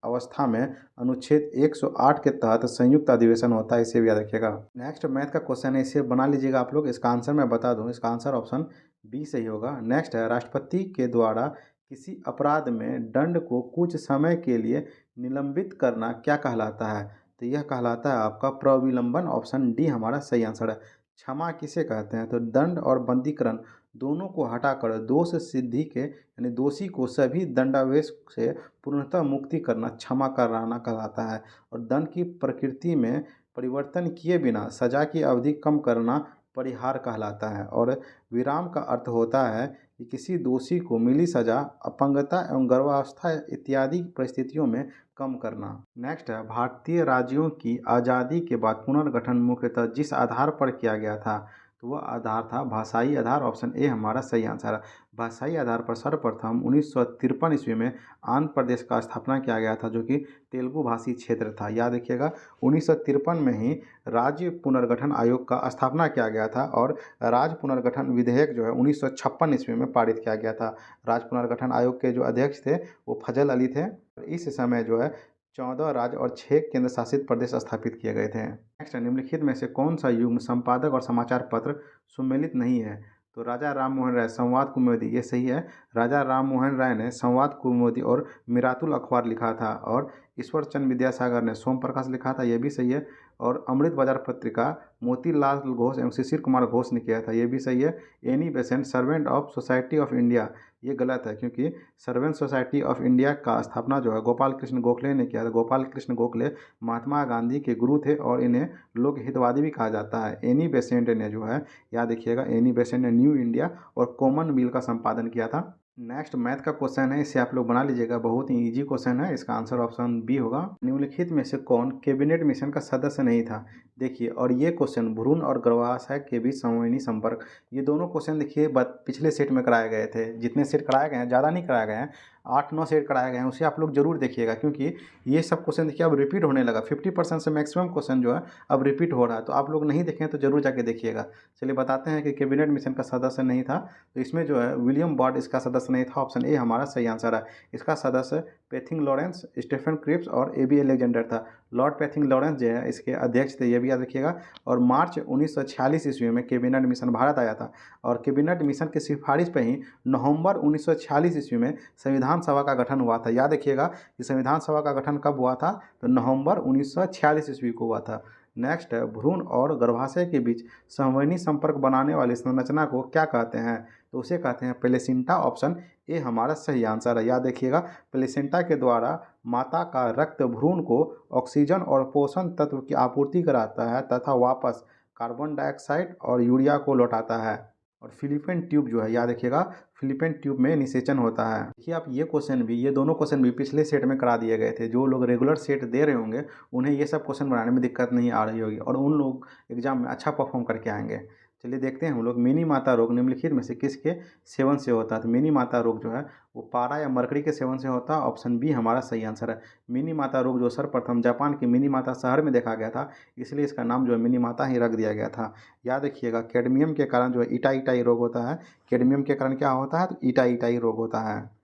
अवस्था में अनुच्छेद 108 के तहत संयुक्त अधिवेशन होता है, इसे भी याद रखिएगा। नेक्स्ट मैथ का क्वेश्चन है, इसे बना लीजिएगा आप लोग। इसका आंसर मैं बता दूं, इसका आंसर ऑप्शन बी सही होगा। नेक्स्ट है राष्ट्रपति के द्वारा किसी अपराध में दंड को कुछ समय के लिए निलंबित करना क्या कहलाता है? तो यह कहलाता है आपका प्रविलंबन। ऑप्शन डी हमारा सही आंसर है। क्षमा किसे कहते हैं? तो दंड और बंदीकरण दोनों को हटाकर दोष सिद्धि के यानी दोषी को सभी दंडावेश से पूर्णतः मुक्ति करना क्षमा कराना कहलाता है। और दंड की प्रकृति में परिवर्तन किए बिना सजा की अवधि कम करना परिहार कहलाता है। और विराम का अर्थ होता है कि किसी दोषी को मिली सजा अपंगता एवं गर्भावस्था इत्यादि परिस्थितियों में कम करना। नेक्स्ट है भारतीय राज्यों की आज़ादी के बाद पुनर्गठन मुख्यतः जिस आधार पर किया गया था, तो वह आधार था भाषाई आधार। ऑप्शन ए हमारा सही आंसर है। भाषाई आधार पर सर्वप्रथम 1953 ईस्वी में आंध्र प्रदेश का स्थापना किया गया था, जो कि तेलुगु भाषी क्षेत्र था। याद रखिएगा 1953 में ही राज्य पुनर्गठन आयोग का स्थापना किया गया था। और राज्य पुनर्गठन विधेयक जो है 1956 ईस्वी में पारित किया गया था। राज्य पुनर्गठन आयोग के जो अध्यक्ष थे वो फजल अली थे। इस समय जो है 14 राज्य और 6 केंद्र शासित प्रदेश स्थापित किए गए थे। नेक्स्ट निम्नलिखित में से कौन सा युग्म संपादक और समाचार पत्र सुमेलित नहीं है? तो राजा राम मोहन राय संवाद कौमुदी, ये सही है। राजा राम मोहन राय ने संवाद कौमुदी और मिरातुल अखबार लिखा था। और ईश्वर चंद्र विद्यासागर ने सोम प्रकाश लिखा था, ये भी सही है। और अमृत बाजार पत्रिका मोतीलाल घोष एवं शिशिर कुमार घोष ने किया था, ये भी सही है। Annie Besant servant of society of India, ये गलत है क्योंकि सर्वेंट सोसाइटी ऑफ इंडिया का स्थापना जो है गोपाल कृष्ण गोखले ने किया था। गोपाल कृष्ण गोखले महात्मा गांधी के गुरु थे और इन्हें लोक हितवादी भी कहा जाता है। एनी बेसेंट ने जो है, याद रखिएगा, एनी बेसेंट ने न्यू इंडिया और कॉमन बिल का संपादन किया था। नेक्स्ट मैथ का क्वेश्चन है, इसे आप लोग बना लीजिएगा, बहुत ही इजी क्वेश्चन है। इसका आंसर ऑप्शन बी होगा। निम्नलिखित में से कौन कैबिनेट मिशन का सदस्य नहीं था? देखिए, और ये क्वेश्चन भ्रूण और गर्भाशय के बीच संवहनी संपर्क, ये दोनों क्वेश्चन देखिए पिछले सेट में कराए गए थे। जितने सेट कराए गए हैं, ज़्यादा नहीं कराए गए हैं, 8-9 सेट कराए गए हैं, उसे आप लोग जरूर देखिएगा क्योंकि ये सब क्वेश्चन देखिए अब रिपीट होने लगा। 50% से मैक्सिमम क्वेश्चन जो है अब रिपीट हो रहा है, तो आप लोग नहीं देखें तो जरूर जाके देखिएगा। चलिए बताते हैं कि कैबिनेट मिशन का सदस्य नहीं था, तो इसमें जो है विलियम बॉर्ड इसका सदस्य नहीं था। ऑप्शन ए हमारा सही आंसर है। इसका सदस्य पैथिंग लॉरेंस, स्टीफन क्रिप्स और ए.बी. अलेक्जेंडर था। लॉर्ड पैथिंग लॉरेंस जो है इसके अध्यक्ष थे, ये भी याद रखिएगा। और मार्च 1946 ईस्वी में कैबिनेट मिशन भारत आया था। और कैबिनेट मिशन की सिफारिश पर ही नवंबर 1946 ईस्वी में संविधान सभा का गठन हुआ था। याद रखिएगा कि संविधान सभा का गठन कब हुआ था? तो नवंबर 1946 ईस्वी को हुआ था। नेक्स्ट है भ्रूण और गर्भाशय के बीच संवहनी संपर्क बनाने वाली संरचना को क्या कहते हैं? तो उसे कहते हैं प्लेसेंटा। ऑप्शन ए हमारा सही आंसर है। याद रखिएगा प्लेसेंटा के द्वारा माता का रक्त भ्रूण को ऑक्सीजन और पोषण तत्व की आपूर्ति कराता है तथा वापस कार्बन डाइऑक्साइड और यूरिया को लौटाता है। और फिलिपिन ट्यूब जो है, याद रखिएगा फिलिपिन ट्यूब में निषेचन होता है। देखिए आप ये दोनों क्वेश्चन भी पिछले सेट में करा दिए गए थे। जो लोग रेगुलर सेट दे रहे होंगे उन्हें ये सब क्वेश्चन बनाने में दिक्कत नहीं आ रही होगी और उन लोग एग्जाम में अच्छा परफॉर्म करके आएंगे। चलिए देखते हैं हम लोग मिनी माता रोग निम्नलिखित में से किसके सेवन से होता है। तो मिनी माता रोग जो है वो पारा या मरकरी के सेवन से होता है। ऑप्शन बी हमारा सही आंसर है। मिनी माता रोग जो सर्वप्रथम जापान के मिनी माता शहर में देखा गया था, इसलिए इसका नाम जो है मिनी माता ही रख दिया गया था। याद रखिएगा कैडमियम के कारण जो है इटाई रोग होता है। कैडमियम के कारण क्या होता है? तो इटाई रोग होता है।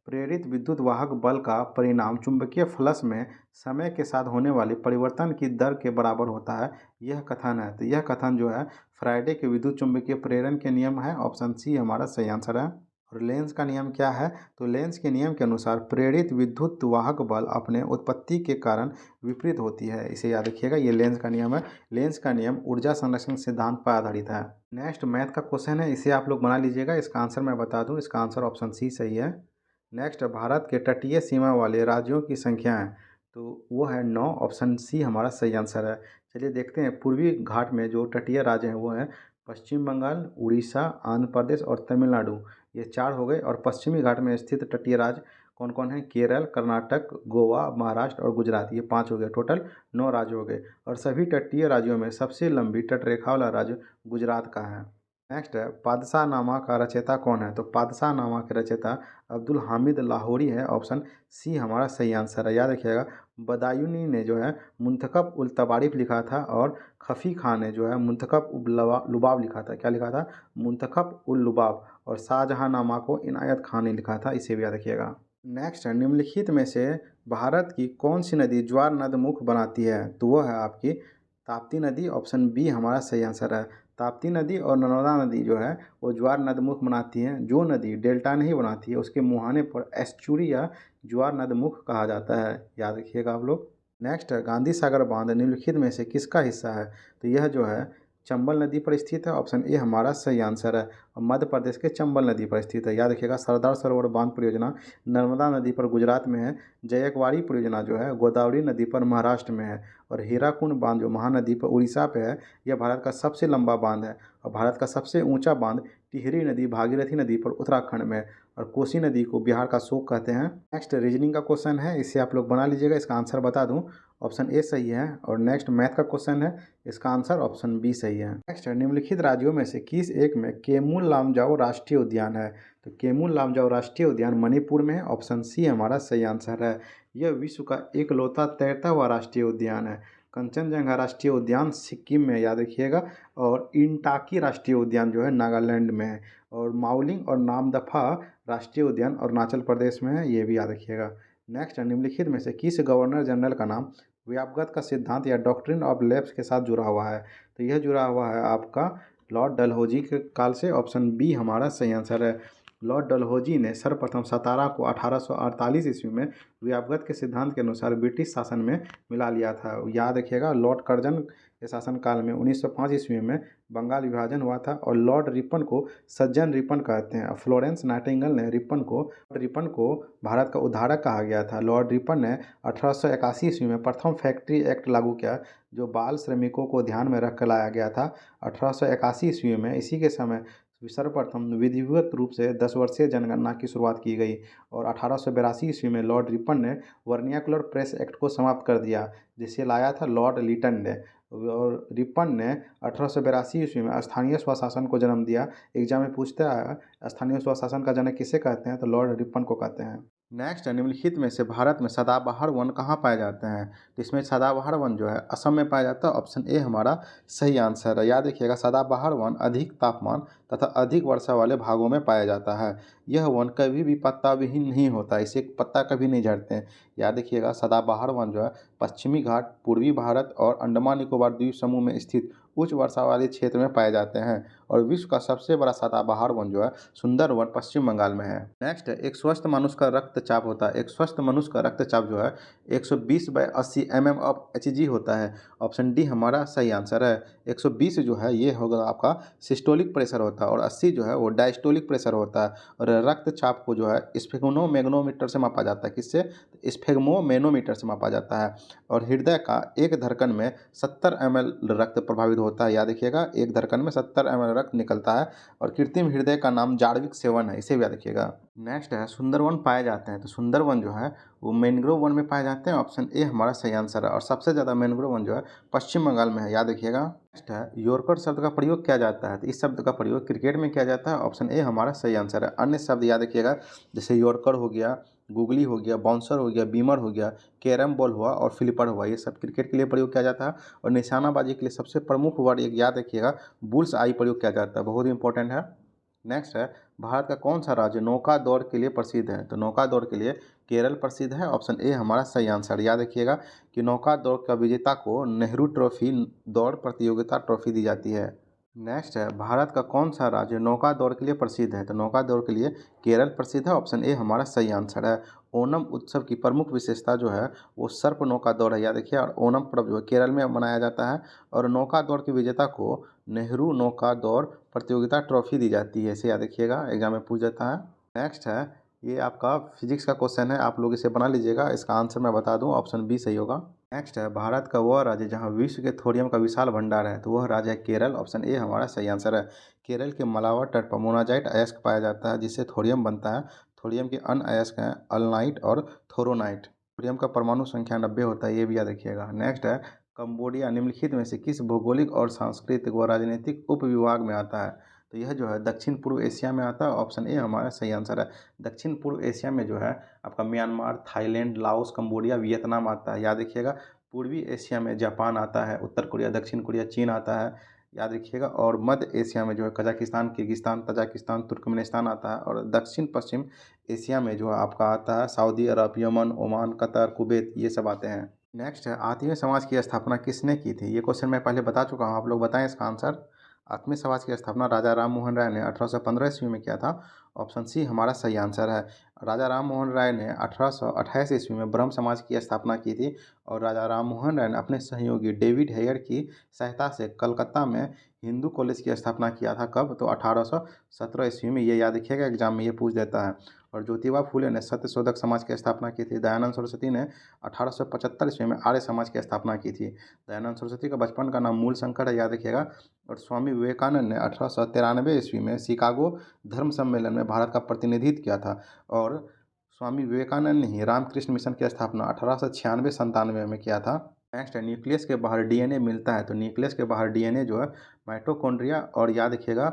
प्रेरित विद्युत वाहक बल का परिणाम चुंबकीय फ्लक्स में समय के साथ होने वाले परिवर्तन की दर के बराबर होता है, यह कथन है। तो यह कथन जो है फ्राइडे के विद्युत चुंबकीय प्रेरण के नियम है। ऑप्शन सी हमारा सही आंसर है। और लेंस का नियम क्या है? तो लेंस के नियम के अनुसार प्रेरित विद्युत वाहक बल अपने उत्पत्ति के कारण विपरीत होती है। इसे याद रखिएगा, ये लेंस का नियम है। लेंस का नियम ऊर्जा संरक्षण सिद्धांत पर आधारित है। नेक्स्ट मैथ का क्वेश्चन है, इसे आप लोग बना लीजिएगा। इसका आंसर मैं बता दूं, इसका आंसर ऑप्शन सी सही है। नेक्स्ट भारत के तटीय सीमा वाले राज्यों की संख्या है, तो वो है 9। ऑप्शन सी हमारा सही आंसर है। चलिए देखते हैं पूर्वी घाट में जो तटीय राज्य हैं वो हैं पश्चिम बंगाल, उड़ीसा, आंध्र प्रदेश और तमिलनाडु। ये 4 हो गए। और पश्चिमी घाट में स्थित तटीय राज्य कौन कौन है? केरल, कर्नाटक, गोवा, महाराष्ट्र और गुजरात। ये 5 हो गए, टोटल 9 राज्य हो गए। और सभी तटीय राज्यों में सबसे लंबी तटरेखा वाला राज्य गुजरात का है। नेक्स्ट है पादशाहनामा का रचयिता कौन है? तो पादशाहनामा के रचयिता अब्दुल हामिद लाहौरी है। ऑप्शन सी हमारा सही आंसर है। याद रखिएगा बदायूनी ने जो है मुंतखब उल तवारीफ लिखा था और खफी खान ने जो है मुंतखब उल लुबाब लिखा था। क्या लिखा था? मुंतखब उल लुबाब। और शाहजहांनामा को इनायत खान ने लिखा था, इसे भी याद रखिएगा। नेक्स्ट है निम्नलिखित में से भारत की कौन सी नदी ज्वार नदमुख बनाती है? तो वो है आपकी ताप्ती नदी। ऑप्शन बी हमारा सही आंसर है। ताप्ती नदी और नर्मदा नदी जो है वो ज्वार नदमुख बनाती हैं। जो नदी डेल्टा नहीं बनाती है उसके मुहाने पर एस्चुरी या ज्वार नदमुख कहा जाता है। याद रखिएगा आप लोग। नेक्स्ट है गांधी सागर बांध निम्नलिखित में से किसका हिस्सा है? तो यह जो है चंबल नदी पर स्थित है। ऑप्शन ए हमारा सही आंसर है। और मध्य प्रदेश के चंबल नदी पर स्थित है। याद रखिएगा सरदार सरोवर बांध परियोजना नर्मदा नदी पर गुजरात में है। जयकवाड़ी परियोजना जो है गोदावरी नदी पर महाराष्ट्र में है। और हीराकुंड बांध जो महानदी पर उड़ीसा पे है, यह भारत का सबसे लंबा बांध है। और भारत का सबसे ऊंचा बांध टिहरी नदी भागीरथी नदी पर उत्तराखंड में। और कोसी नदी को बिहार का शोक कहते हैं। नेक्स्ट रीजनिंग का क्वेश्चन है, इसे आप लोग बना लीजिएगा। इसका आंसर बता दूं, ऑप्शन ए सही है। और नेक्स्ट मैथ का क्वेश्चन है, इसका आंसर ऑप्शन बी सही है। नेक्स्ट निम्नलिखित राज्यों में से किस एक में केमुल लामजाओ राष्ट्रीय उद्यान है? तो केमुल लामजाओ राष्ट्रीय उद्यान मणिपुर में है। ऑप्शन सी हमारा सही आंसर है। यह विश्व का एकलौता तैरता हुआ राष्ट्रीय उद्यान है। कंचनजंगा राष्ट्रीय उद्यान सिक्किम में, याद रखिएगा। और इंटाकी राष्ट्रीय उद्यान जो है नागालैंड में है। और माउलिंग और नामदफा राष्ट्रीय उद्यान अरुणाचल प्रदेश में है, ये भी याद रखिएगा। नेक्स्ट निम्नलिखित में से किस गवर्नर जनरल का नाम व्यापगत का सिद्धांत या डॉक्ट्रिन ऑफ लैप्स के साथ जुड़ा हुआ है? तो यह जुड़ा हुआ है आपका लॉर्ड डलहौजी के काल से। ऑप्शन बी हमारा सही आंसर है। लॉर्ड डलहौजी ने सर्वप्रथम सतारा को 1848 ईस्वी में व्यापगत के सिद्धांत के अनुसार ब्रिटिश शासन में मिला लिया था। याद रखिएगा लॉर्ड कर्जन के शासनकाल में 1905 ईस्वी में बंगाल विभाजन हुआ था। और लॉर्ड रिपन को सज्जन रिपन कहते हैं। फ्लोरेंस नाइटिंगेल ने रिपन को भारत का उद्धारक कहा गया था। लॉर्ड रिपन ने 1881 ईस्वी में प्रथम फैक्ट्री एक्ट लागू किया जो बाल श्रमिकों को ध्यान में रख कर लाया गया था 1881 ईस्वी में। इसी के समय सर्वप्रथम विधिवत रूप से 10 वर्षीय जनगणना की शुरुआत की गई। और 1882 ईस्वी में लॉर्ड रिपन ने वर्नियाकुलर प्रेस एक्ट को समाप्त कर दिया, जिसे लाया था लॉर्ड लिटन ने। और रिपन ने 1882 ईस्वी में स्थानीय स्वशासन को जन्म दिया। एग्जाम में पूछता है स्थानीय स्वशासन का जनक किसे कहते हैं? तो लॉर्ड रिपन को कहते हैं। नेक्स्ट निम्नलिखित में से भारत में सदाबहार वन कहाँ पाए जाते हैं? तो इसमें सदाबहार वन जो है असम में पाया जाता है। ऑप्शन ए हमारा सही आंसर है। याद रखिएगा सदाबहार वन अधिक तापमान तथा अधिक वर्षा वाले भागों में पाया जाता है। यह वन कभी भी पत्ता विहीन नहीं होता, इसे पत्ता कभी नहीं झड़ते हैं। याद रखिएगा सदाबहार वन जो है पश्चिमी घाट, पूर्वी भारत और अंडमान निकोबार द्वीप समूह में स्थित उच्च वर्षा वाले क्षेत्र में पाए जाते हैं। और विश्व का सबसे बड़ा सदाबहार वन जो है सुंदरवन पश्चिम बंगाल में है। नेक्स्ट एक स्वस्थ मनुष्य का रक्तचाप होता है। एक स्वस्थ मनुष्य का रक्तचाप जो है 120/80 mm ऑफ Hg होता है। ऑप्शन डी हमारा सही आंसर है। 120 जो है ये होगा आपका सिस्टोलिक प्रेशर होता है और 80 जो है वो डायस्टोलिक प्रेशर होता है। और रक्तचाप को जो है स्फेग्मोमैग्नोमीटर से मापा जाता है। किससे? स्फेग्मोमैनोमीटर से मापा जाता है। और हृदय का एक धड़कन में 70 ml रक्त प्रभावित होता है, याद रखिएगा। एक धड़कन में 70 ml रक्त निकलता है। और कृत्रिम हृदय का नाम जार्विक 7 है, इसे भी याद रखिएगा। नेक्स्ट है सुंदरवन पाए जाते हैं, तो सुंदरवन जो है वो मैंग्रोव वन में पाए जाते हैं। ऑप्शन ए हमारा सही आंसर है। और सबसे ज़्यादा मैंग्रोव वन जो है पश्चिम बंगाल में है, याद रखिएगा। नेक्स्ट है यॉर्कर शब्द का प्रयोग किया जाता है, तो इस शब्द का प्रयोग क्रिकेट में किया जाता है। ऑप्शन ए हमारा सही आंसर है। अन्य शब्द याद रखिएगा, जैसे यॉर्कर हो गया, गुगली हो गया, बाउंसर हो गया, बीमर हो गया, कैरम बॉल हुआ और फ्लिपर हुआ, ये सब क्रिकेट के लिए प्रयोग किया जाता है। और निशानाबाजी के लिए सबसे प्रमुख वर्ड एक याद रखिएगा, बुल्स आई प्रयोग किया जाता है, बहुत इंपॉर्टेंट है। नेक्स्ट है भारत का कौन सा राज्य नौका दौड़ के लिए प्रसिद्ध है, तो नौका दौड़ के लिए केरल प्रसिद्ध है। ऑप्शन ए हमारा सही आंसर। याद रखिएगा कि नौका दौड़ का विजेता को नेहरू ट्रॉफी दौड़ प्रतियोगिता ट्रॉफी दी जाती है। नेक्स्ट है भारत का कौन सा राज्य नौका दौड़ के लिए प्रसिद्ध है, तो नौका दौड़ के लिए केरल प्रसिद्ध है। ऑप्शन ए हमारा सही आंसर है। ओणम उत्सव की प्रमुख विशेषता जो है वो सर्प नौका दौड़ है, याद रखिए। और ओणम पर्व जो है केरल में मनाया जाता है। और नौका दौड़ के विजेता को नेहरू नौका दौड़ प्रतियोगिता ट्रॉफी दी जाती है, इसे याद रखिएगा, एग्जाम में पूछ जाता है। नेक्स्ट है ये आपका फिजिक्स का क्वेश्चन है, आप लोग इसे बना लीजिएगा, इसका आंसर मैं बता दूं, ऑप्शन बी सही होगा। नेक्स्ट है भारत का वह राज्य जहां विश्व के थोरियम का विशाल भंडार है, तो वह राज्य है केरल। ऑप्शन ए हमारा सही आंसर है। केरल के मलावा तट पर मोनाजाइट अयस्क पाया जाता है, जिससे थोरियम बनता है। थोरियम के अन्य अयस्क हैं अल्नाइट और थोरोनाइट। थोरियम का परमाणु संख्या 90 होता है, ये भी याद रखिएगा। नेक्स्ट है कंबोडिया निम्नलिखित में से किस भौगोलिक और सांस्कृतिक व राजनीतिक उपविभाग में आता है, तो यह जो है दक्षिण पूर्व एशिया में आता है। ऑप्शन ए हमारा सही आंसर है। दक्षिण पूर्व एशिया में जो है आपका Myanmar, Thailand, Laos, Cambodia, Vietnam आता है, याद रखिएगा। पूर्वी एशिया में जापान आता है, उत्तर कोरिया, दक्षिण कोरिया, चीन आता है, याद रखिएगा। और मध्य एशिया में जो है कजाकिस्तान, किर्गिस्तान, तजाकिस्तान, तुर्कमेनिस्तान आता है। और दक्षिण पश्चिम एशिया में जो है आपका आता है सऊदी अरब, यमन, ओमान, कतर, कुवैत, ये सब आते हैं। नेक्स्ट है आत्मीय समाज की स्थापना किसने की थी, ये क्वेश्चन मैं पहले बता चुका हूँ, आप लोग बताएं इसका आंसर। आत्मीय समाज की स्थापना राजा राम मोहन राय ने 1815 ईस्वी में किया था। ऑप्शन सी हमारा सही आंसर है। राजा राम मोहन राय ने 1828 ईस्वी में ब्रह्म समाज की स्थापना की थी। और राजा राम मोहन राय ने अपने सहयोगी डेविड हेयर की सहायता से कलकत्ता में हिंदू कॉलेज की स्थापना किया था, कब, तो 1817 ईस्वी में, ये याद रखिएगा, एग्जाम में ये पूछ देता है। और ज्योतिबा फूले ने सत्य शोधक समाज की स्थापना की थी। दयानंद सरस्वती ने 1875 ईस्वी में आर्य समाज की स्थापना की थी। दयानंद सरस्वती का बचपन का नाम मूल शंकर है, याद रखिएगा। और स्वामी विवेकानंद ने 1893 ईस्वी में शिकागो धर्म सम्मेलन में भारत का प्रतिनिधित्व किया था। और स्वामी विवेकानंद ने ही रामकृष्ण मिशन की स्थापना 1896-97 में किया था। नेक्स्ट है न्यूक्लियस के बाहर डीएनए मिलता है, तो न्यूक्लियस के बाहर डीएनए जो है माइटोकॉन्ड्रिया और याद रखिएगा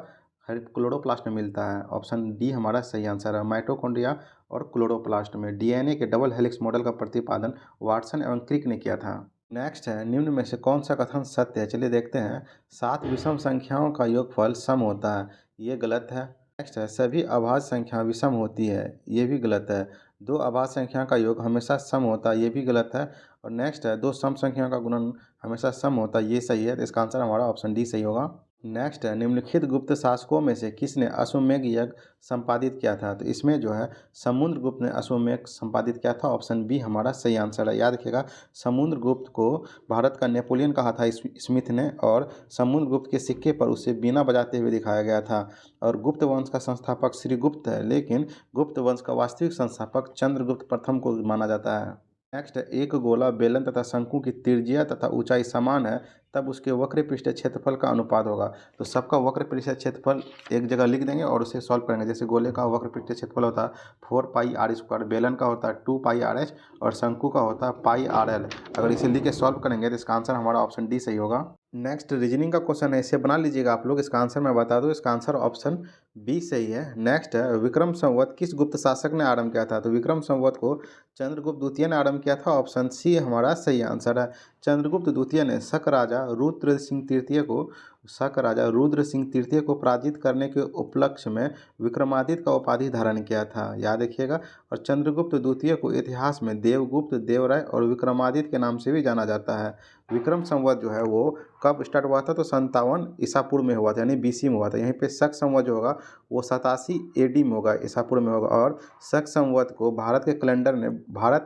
क्लोरोप्लास्ट में मिलता है। ऑप्शन डी हमारा सही आंसर है। माइटोकॉन्ड्रिया और क्लोरोप्लास्ट में डीएनए के डबल हेलिक्स मॉडल का प्रतिपादन वाटसन एवं क्रिक ने किया था। नेक्स्ट है निम्न में से कौन सा कथन सत्य है, चलिए देखते हैं। 7 विषम संख्याओं का योगफल सम होता है, ये गलत है। नेक्स्ट है सभी अभाज्य संख्या विषम होती है, ये भी गलत है। 2 अभाज्य संख्या का योग हमेशा सम होता है, ये भी गलत है। और नेक्स्ट है 2 सम संख्याओं का गुणन हमेशा सम होता है, ये सही है। तो इसका आंसर हमारा ऑप्शन डी सही होगा। नेक्स्ट है निम्नलिखित गुप्त शासकों में से किसने अश्वमेध यज्ञ संपादित किया था, तो इसमें जो है समुद्रगुप्त ने अश्वमेध संपादित किया था। ऑप्शन बी हमारा सही आंसर है। याद रखिएगा समुद्रगुप्त को भारत का नेपोलियन कहा था स्मिथ ने। और समुद्रगुप्त के सिक्के पर उसे बीना बजाते हुए दिखाया गया था। और गुप्त वंश का संस्थापक श्रीगुप्त है, लेकिन गुप्त वंश का वास्तविक संस्थापक चंद्रगुप्त प्रथम को माना जाता है। नेक्स्ट है एक गोला बेलन तथा शंकु की त्रिज्या तथा ऊंचाई समान है, तब उसके वक्र पृष्ठ क्षेत्रफल का अनुपात होगा। तो सबका वक्र पृष्ठ क्षेत्रफल एक जगह लिख देंगे और उसे सॉल्व करेंगे। जैसे गोले का वक्र पृष्ठ क्षेत्रफल होता है 4πr², बेलन का होता है 2πrh और शंकु का होता है πrl। अगर इसे लिख के सॉल्व करेंगे तो इसका आंसर हमारा ऑप्शन डी सही होगा। नेक्स्ट रीजनिंग का क्वेश्चन है, इसे बना लीजिएगा आप लोग। इसका आंसर मैं बता दूं, इसका आंसर ऑप्शन बी सही है। नेक्स्ट है विक्रम संवत किस गुप्त शासक ने आरंभ किया था, तो विक्रम संवत को चंद्रगुप्त द्वितीय ने आरंभ किया था। ऑप्शन सी हमारा सही आंसर है। चंद्रगुप्त द्वितीय ने शक राजा रुद्र सिंह तृतीय को पराजित करने के उपलक्ष्य में विक्रमादित्य का उपाधि धारण किया था, याद रखिएगा। और चंद्रगुप्त द्वितीय को इतिहास में देवगुप्त, देवराय और विक्रमादित्य के नाम से भी जाना जाता है। विक्रम संवत जो है वो कब स्टार्ट हुआ था, तो 57 ईसा पूर्व में हुआ था, यानी BC में हुआ था। यहीं पे शक संवत जो होगा वो 87 AD में होगा, ईसा पूर्व में होगा। और शक संवत को भारत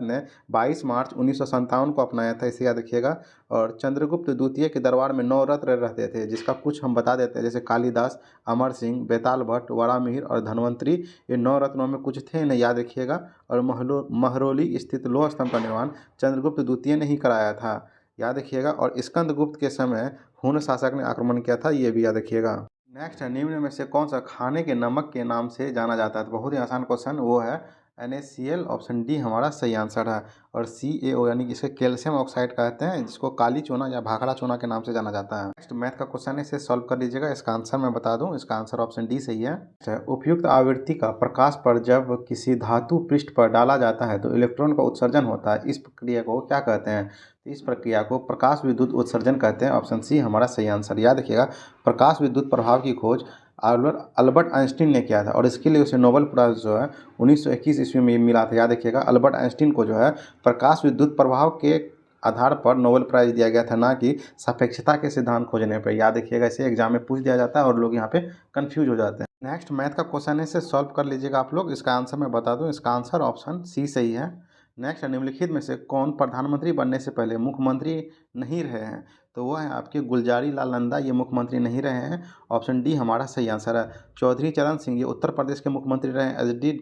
ने 22 मार्च 1957 को अपनाया था, इसे याद रखिएगा। और चंद्रगुप्त द्वितीय के दरबार में 9 रत्न रहते थे, जिसका कुछ हम बता देते हैं। जैसे कालिदास, अमर सिंह, बेताल भट्ट, वरामिहिर और धन्वंतरी, ये 9 रत्नों में कुछ थे, इन्हें याद रखिएगा। और महरौली स्थित लौह स्तंभ का निर्माण चंद्रगुप्त द्वितीय ने ही कराया था, याद रखिएगा। और स्कंदगुप्त के समय हुन शासक ने आक्रमण किया था, ये भी याद रखिएगा। नेक्स्ट है, निम्न में से कौन सा खाने के नमक के नाम से जाना जाता है? तो बहुत ही आसान क्वेश्चन, वो है NaCl। ऑप्शन डी हमारा सही आंसर है। और CaO यानी कि इसे कैल्शियम ऑक्साइड कहते हैं, जिसको काली चूना या भाखड़ा चूना के नाम से जाना जाता है। नेक्स्ट मैथ का क्वेश्चन है, इसे सॉल्व कर लीजिएगा। इसका आंसर मैं बता दूं, इसका आंसर ऑप्शन डी सही है। उपयुक्त आवृत्ति का प्रकाश पर जब किसी धातु पृष्ठ पर डाला जाता है तो इलेक्ट्रॉन का उत्सर्जन होता है, इस प्रक्रिया को क्या कहते हैं? तो इस प्रक्रिया को प्रकाश विद्युत उत्सर्जन कहते हैं। ऑप्शन सी हमारा सही आंसर। याद रखिएगा, प्रकाश विद्युत प्रभाव की खोज अल्बर्ट आइंस्टीन ने किया था और इसके लिए उसे नोबेल प्राइज जो है 1921 ईस्वी में मिला था। याद रखिएगा, अल्बर्ट आइंस्टीन को जो है प्रकाश विद्युत प्रभाव के आधार पर नोबेल प्राइज दिया गया था, ना कि सापेक्षता के सिद्धांत खोजने पर। याद रखिएगा, इसे एग्जाम में पूछ दिया जाता है और लोग यहाँ पे कंफ्यूज हो जाते हैं। नेक्स्ट मैथ का क्वेश्चन है, इसे सॉल्व कर लीजिएगा आप लोग। इसका आंसर मैं बता दूं, इसका आंसर ऑप्शन सी सही है। नेक्स्ट, निम्नलिखित में से कौन प्रधानमंत्री बनने से पहले मुख्यमंत्री नहीं रहे हैं? तो वो है आपके गुलजारी लाल नंदा, ये मुख्यमंत्री नहीं रहे हैं। ऑप्शन डी हमारा सही आंसर है। चौधरी चरण सिंह, ये उत्तर प्रदेश के मुख्यमंत्री रहे हैं। HD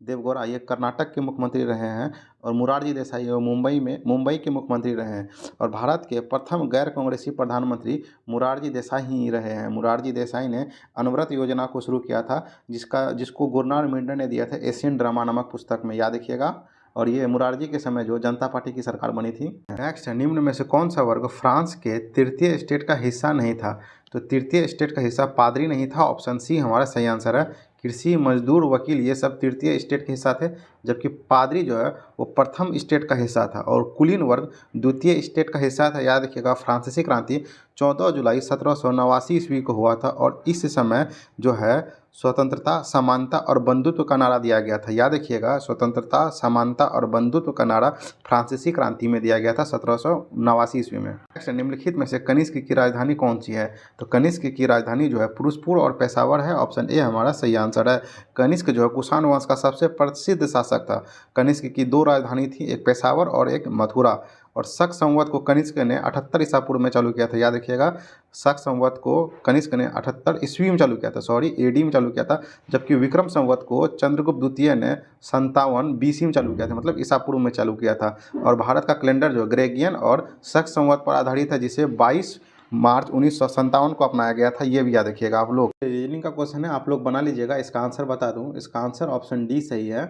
देवगौड़ा, ये कर्नाटक के मुख्यमंत्री रहे हैं। और मोरारजी देसाई, वो मुंबई के मुख्यमंत्री रहे हैं। और भारत के प्रथम गैर कांग्रेसी प्रधानमंत्री मोरारजी देसाई ही रहे हैं। मोरारजी देसाई ने अनवरत योजना को शुरू किया था, जिसको गुरनार मिंटो ने दिया था एशियन ड्रामा नामक पुस्तक में। याद रखिएगा, और ये मोरारजी के समय जो जनता पार्टी की सरकार बनी थी। नेक्स्ट है, निम्न में से कौन सा वर्ग फ्रांस के तृतीय स्टेट का हिस्सा नहीं था? तो तृतीय स्टेट का हिस्सा पादरी नहीं था। ऑप्शन सी हमारा सही आंसर है। कृषि, मजदूर, वकील, ये सब तृतीय स्टेट के हिस्सा थे, जबकि पादरी जो है वो प्रथम स्टेट का हिस्सा था। और कुलीन वर्ग द्वितीय स्टेट का हिस्सा था। याद रखिएगा, फ्रांसीसी क्रांति 14 जुलाई 1789 ईस्वी को हुआ था और इस समय जो है स्वतंत्रता, समानता और बंधुत्व का नारा दिया गया था। याद रखिएगा, स्वतंत्रता, समानता और बंधुत्व का नारा फ्रांसीसी क्रांति में दिया गया था 1789 ईस्वी में। नेक्स्ट, निम्नलिखित में से कनिष्क की राजधानी कौन सी है? तो कनिष्क की राजधानी जो है फिरोजपुर और पेशावर है। ऑप्शन ए हमारा सही आंसर है। कनिष्क जो है कुषाण वंश का सबसे प्रसिद्ध शासक था। कनिष्क की 2 राजधानी थी, एक पेशावर और एक मथुरा। और शक संवत को कनिष्क ने 78 ईसा पूर्व में चालू किया था। याद रखिएगा, शक संवत को कनिष्क ने 78 ईस्वी में चालू किया था, AD में चालू किया था। जबकि विक्रम संवत को चंद्रगुप्त द्वितीय ने 57 BC में चालू किया था, मतलब ईसा पूर्व में चालू किया था। और भारत का कैलेंडर जो ग्रेगियन और शक संवत पर आधारित है, जिसे 22 मार्च 1957 को अपनाया गया था। ये भी याद रखिएगा आप लोग। रीजनिंग का क्वेश्चन है, आप लोग बना लीजिएगा। इसका आंसर बता दूं, इसका आंसर ऑप्शन डी सही है।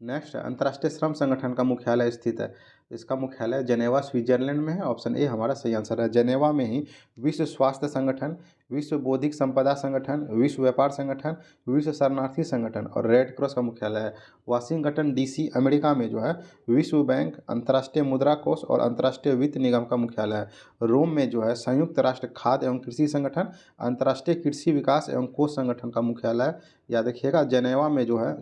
नेक्स्ट, अंतर्राष्ट्रीय श्रम संगठन का मुख्यालय स्थित है। इसका मुख्यालय जेनेवा, स्विट्जरलैंड में है। ऑप्शन ए हमारा सही आंसर है। जेनेवा में ही विश्व स्वास्थ्य संगठन, विश्व बौद्धिक संपदा संगठन, विश्व व्यापार संगठन, विश्व शरणार्थी संगठन और रेड क्रॉस का मुख्यालय है। वाशिंगटन DC अमेरिका में जो है विश्व बैंक, अंतर्राष्ट्रीय मुद्रा कोष और अंतर्राष्ट्रीय वित्त निगम का मुख्यालय है। रोम में जो है संयुक्त राष्ट्र खाद्य एवं कृषि संगठन, अंतर्राष्ट्रीय कृषि विकास एवं कोष संगठन का मुख्यालय है। याद रखिएगा, जेनेवा में जो है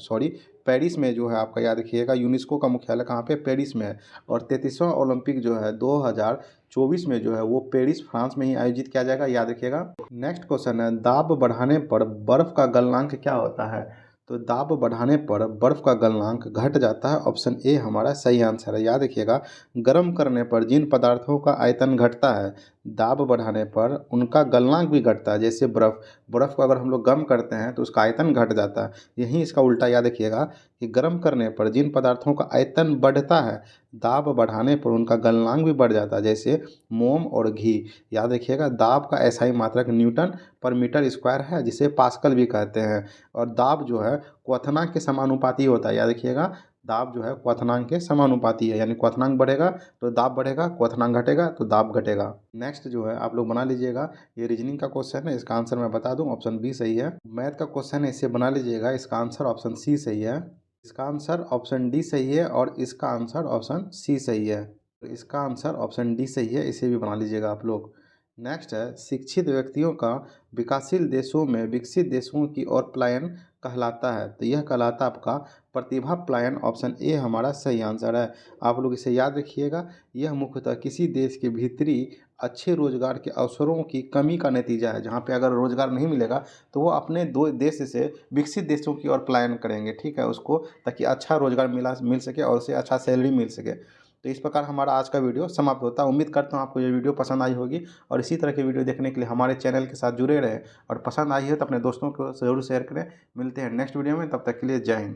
पेरिस में जो है आपका, याद रखिएगा, यूनेस्को का मुख्यालय कहाँ पे? पेरिस में है। और 33वां ओलंपिक जो है 2024 में जो है वो पेरिस, फ्रांस में ही आयोजित किया जाएगा। याद रखिएगा। नेक्स्ट क्वेश्चन है, दाब बढ़ाने पर बर्फ का गलनांक क्या होता है? तो दाब बढ़ाने पर बर्फ का गलनांक घट जाता है। ऑप्शन ए हमारा सही आंसर है। याद रखिएगा, गर्म करने पर जिन पदार्थों का आयतन घटता है, दाब बढ़ाने पर उनका गलनांक भी घटता है। जैसे बर्फ़ को अगर हम लोग गर्म करते हैं तो उसका आयतन घट जाता है। यहीं इसका उल्टा याद रखिएगा कि गर्म करने पर जिन पदार्थों का आयतन बढ़ता है, दाब बढ़ाने पर उनका गलनांक भी बढ़ जाता है। जैसे मोम और घी। याद रखिएगा, दाब का SI मात्रक न्यूटन पर मीटर स्क्वायर है, जिसे पास्कल भी कहते हैं। और दाब जो है क्वथनांक के समानुपाती होता है। याद रखिएगा, दाब जो है क्वथनांक के समानुपाती है, यानी क्वथनांक बढ़ेगा तो दाब बढ़ेगा, क्वथनांक घटेगा तो दाब घटेगा। नेक्स्ट जो है आप लोग बना लीजिएगा, ये रीजनिंग का क्वेश्चन है। इसका आंसर मैं बता दूं, ऑप्शन बी सही है। मैथ का क्वेश्चन है, इसे बना लीजिएगा। इसका आंसर ऑप्शन सी सही है। इसका आंसर ऑप्शन डी सही है और इसका आंसर ऑप्शन सी सही है। तो इसका आंसर ऑप्शन डी सही है, इसे भी बना लीजिएगा आप लोग। नेक्स्ट है, शिक्षित व्यक्तियों का विकासशील देशों में विकसित देशों की ओर पलायन कहलाता है। तो यह कहलाता है आपका प्रतिभा पलायन। ऑप्शन ए हमारा सही आंसर है। आप लोग इसे याद रखिएगा, यह मुख्यतः किसी देश के भीतरी अच्छे रोजगार के अवसरों की कमी का नतीजा है। जहाँ पे अगर रोजगार नहीं मिलेगा तो वो अपने दो देश से विकसित देशों की ओर पलायन करेंगे, ठीक है, उसको, ताकि अच्छा रोजगार मिल सके और उसे अच्छा सैलरी मिल सके। तो इस प्रकार हमारा आज का वीडियो समाप्त होता है। उम्मीद करता हूँ आपको ये वीडियो पसंद आई होगी और इसी तरह के वीडियो देखने के लिए हमारे चैनल के साथ जुड़े रहें। और पसंद आई है तो अपने दोस्तों को ज़रूर शेयर करें। मिलते हैं नेक्स्ट वीडियो में, तब तक के लिए जय हिंद।